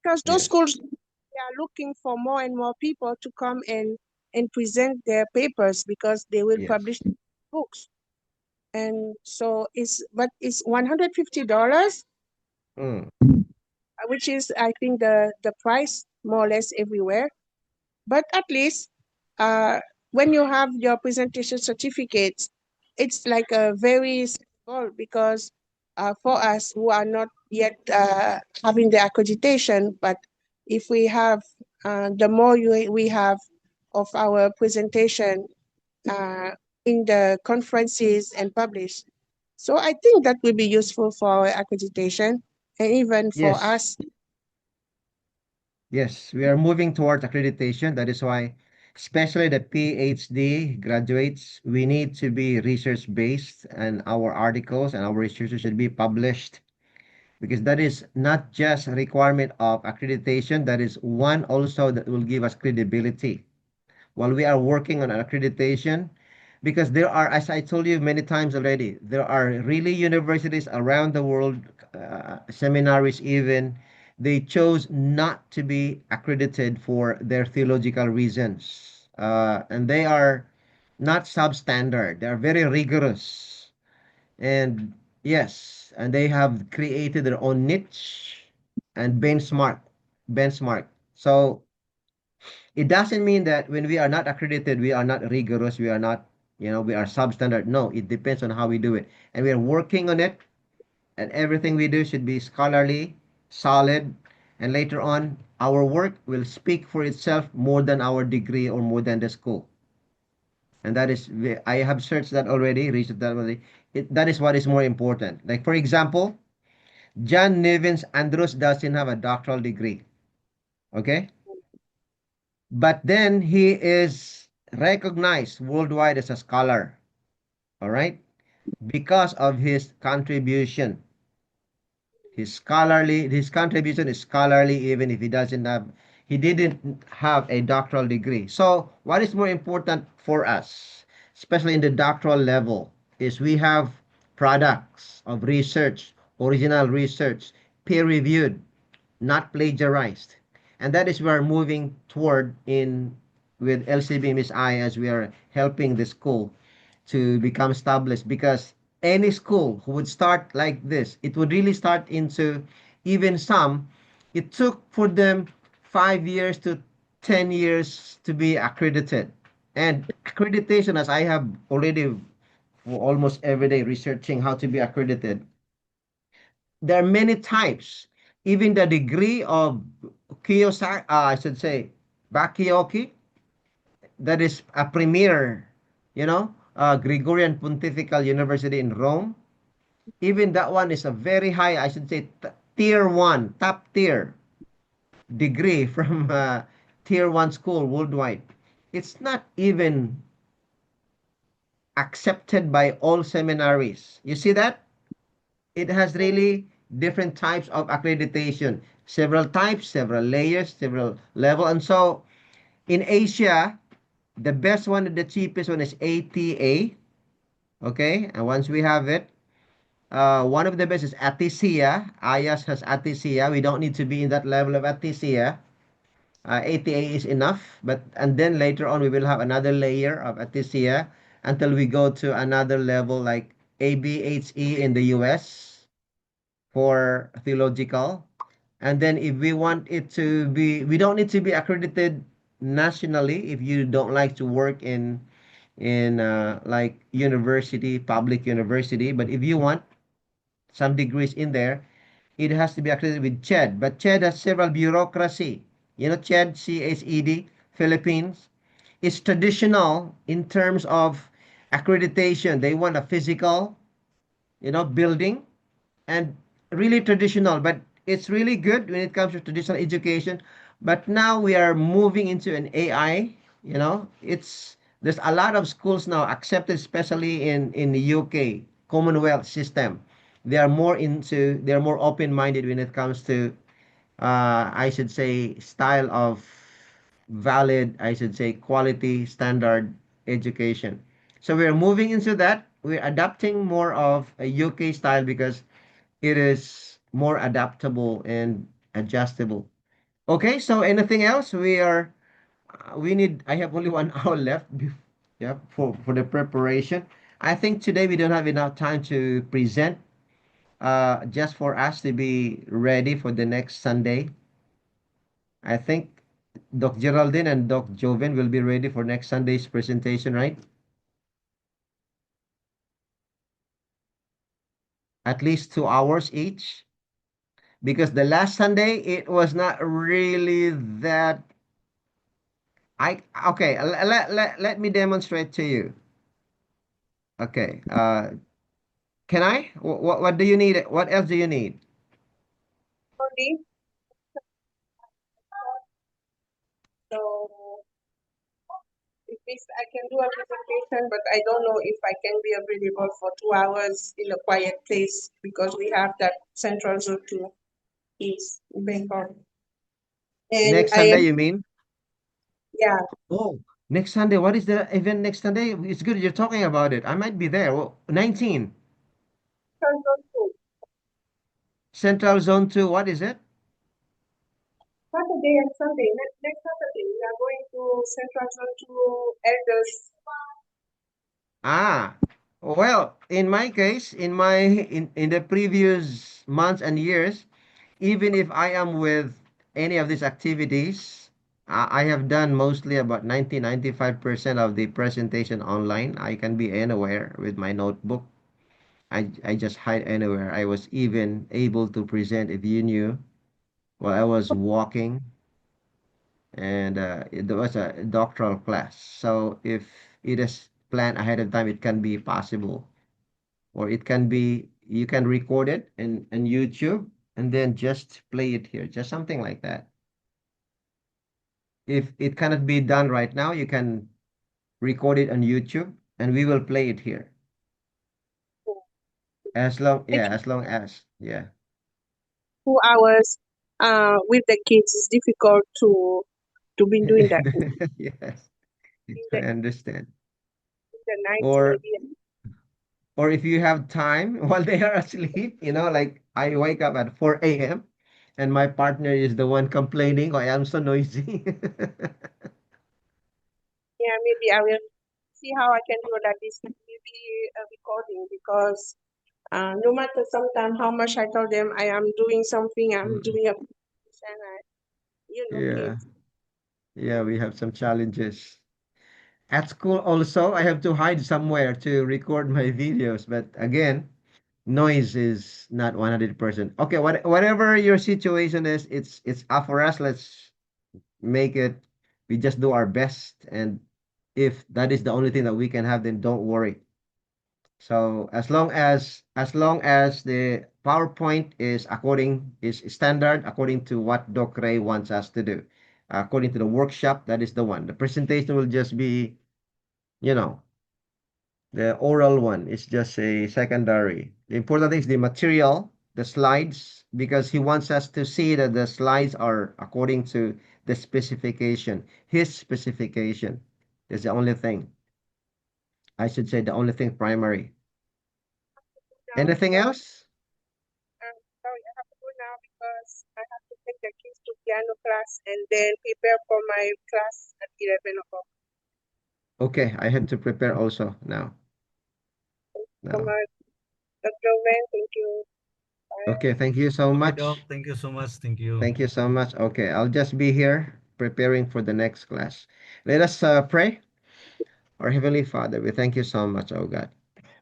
because those Yes. schools, they are looking for more and more people to come and present their papers, because they will Yes. publish books. And so it's $150, Mm. which is I think the price more or less everywhere. But at least uh, when you have your presentation certificates, it's like a very simple, because for us who are not yet having the accreditation, but if we have the more we have of our presentation uh, in the conferences and published, so I think that will be useful for our accreditation and even for Yes. us. Yes. We are moving towards accreditation. That is why, especially the PhD graduates, we need to be research based, and our articles and our research should be published, because that is not just a requirement of accreditation, that is one also that will give us credibility while we are working on accreditation, because there are, as I told you many times already, there are really universities around the world, seminaries even, they chose not to be accredited for their theological reasons. And they are not substandard, they are very rigorous. And yes, and they have created their own niche and benchmark. So it doesn't mean that when we are not accredited, we are not rigorous, we are not, we are substandard. No, it depends on how we do it. And we are working on it, and everything we do should be scholarly, solid, and later on, our work will speak for itself more than our degree or more than the school. And that is, I have searched that already, researched that already. That is what is more important. Like, for example, John Nevins Andrews doesn't have a doctoral degree. Okay? But then he is recognized worldwide as a scholar, all right, because of his contribution. His contribution is scholarly, even if he didn't have a doctoral degree. So what is more important for us, especially in the doctoral level, is we have products of research, original research, peer reviewed, not plagiarized. And that is where we're moving toward in with LCBMSI, as we are helping the school to become established, because any school who would start like this, it would really start into, even some, it took for them 5 years to 10 years to be accredited. And accreditation, as I have already almost every day researching how to be accredited, there are many types. Even the degree of Kiyosaki, I should say, Bakioki, that is a premier, Gregorian Pontifical University in Rome. Even that one is a very high, I should say, tier one, top tier degree from tier one school worldwide. It's not even accepted by all seminaries. You see that? It has really different types of accreditation, several types, several layers, several level. And so in Asia, the best one and the cheapest one is ATA. Okay, and once we have it, one of the best is Atisia. IAS has Atisia. We don't need to be in that level of Atisia. ATA is enough, but and then later on we will have another layer of Atisia until we go to another level like ABHE in the US for theological. And then if we want it to be, we don't need to be accredited nationally if you don't like to work in like university, public university. But if you want some degrees in there, it has to be accredited with CHED. But CHED has several bureaucracy. You know, CHED, CHED, Philippines. It's traditional in terms of accreditation. They want a physical, building and really traditional, but it's really good when it comes to traditional education. But now we are moving into an AI, there's a lot of schools now accepted, especially in the UK Commonwealth system. They're more open-minded when it comes to I should say style of valid, I should say quality standard education. So we're moving into that. We're adapting more of a UK style because it is more adaptable and adjustable. Okay, so anything else? I have only 1 hour left. Yeah, for the preparation. I think today we don't have enough time to present. Just for us to be ready for the next Sunday. I think Doc Geraldine and Doc Joven will be ready for next Sunday's presentation, right? At least 2 hours each. Because the last Sunday it was not really that. I okay. Let me demonstrate to you. Okay. Can I? What do you need? What else do you need? Only. So if this, I can do a presentation, but I don't know if I can be available for 2 hours in a quiet place because we have that Central Zone 2 is Bangkok. And Next I Sunday, am, you mean? yeah, Oh, next Sunday. What is the event next Sunday? It's good you're talking about it. I might be there. Oh, 19. Central Zone 2. Central Zone 2. What is it? Saturday and Sunday, next Saturday, we are going to Central Zone 2 Elders. Ah, well, in my case, in the previous months and years, even if I am with any of these activities, I have done mostly about 95% of the presentation online. I can be anywhere with my notebook. I just hide anywhere. I was even able to present, if you knew, while I was walking, and there was a doctoral class. So if it is planned ahead of time, it can be possible, or it can be you can record it in YouTube and then just play it here, just something like that. If it cannot be done right now, you can record it on YouTube and we will play it here. As long as, yeah. 2 hours with the kids is difficult to be doing that. Yes, In I the, understand. in the night, Or maybe. or if you have time while they are asleep, like I wake up at 4 a.m. and my partner is the one complaining, oh, I am so noisy. Yeah, maybe I will see how I can do that. This maybe a recording because no matter sometimes how much I tell them I am doing something, I'm Mm, doing a presentation, yeah, kids. yeah, we have some challenges. At school also, I have to hide somewhere to record my videos, but again, noise is not 100%. Okay, whatever your situation is, it's up for us. Let's make it. We just do our best, and if that is the only thing that we can have, then don't worry. So as long as the PowerPoint is standard according to what Doc Ray wants us to do, according to the workshop, that is the one. The presentation will just be, you know, the oral one is just a secondary. The important thing is the material, the slides, because he wants us to see that the slides are according to the specification, his specification is the only thing. I should say the only thing primary. Now Anything because else? sorry, I have to go now because I have to take the kids to piano class and then prepare for my class at 11 o'clock. Okay, I had to prepare also now. So No. much. Dr. Wen, thank you. Bye. Okay, thank you so Okay, much. Doc. Thank you so much. Thank you. Thank you so much. Okay, I'll just be here preparing for the next class. Let us pray. Our Heavenly Father, we thank you so much, oh God,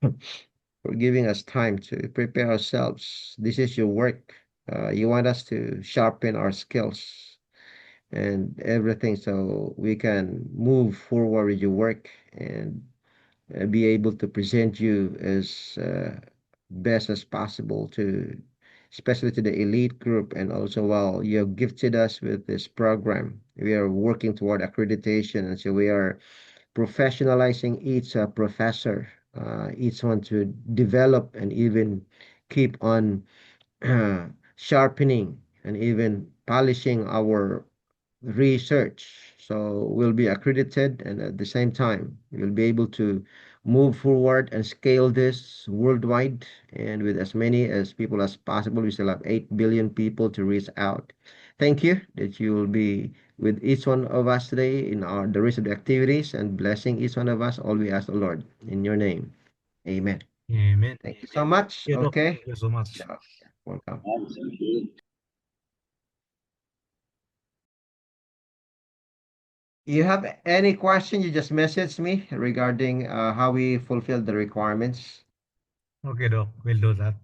for giving us time to prepare ourselves. This is your work. You want us to sharpen our skills and everything so we can move forward with your work and be able to present you as best as possible to especially to the elite group. And also while you have gifted us with this program, we are working toward accreditation, and so we are professionalizing each professor, each one to develop and even keep on sharpening and even polishing our research. So we'll be accredited, and at the same time, we'll be able to move forward and scale this worldwide and with as many as people as possible. We still have 8 billion people to reach out. Thank you that you will be with each one of us today in our the rest of the activities and blessing each one of us. All we ask the Lord in your name. Amen. Amen. Thank you so much. Okay, Doc. Okay. Thank you so much. Yeah, welcome. Thank you. You have any question, you just message me regarding how we fulfill the requirements. Okay, Doc. We'll do that.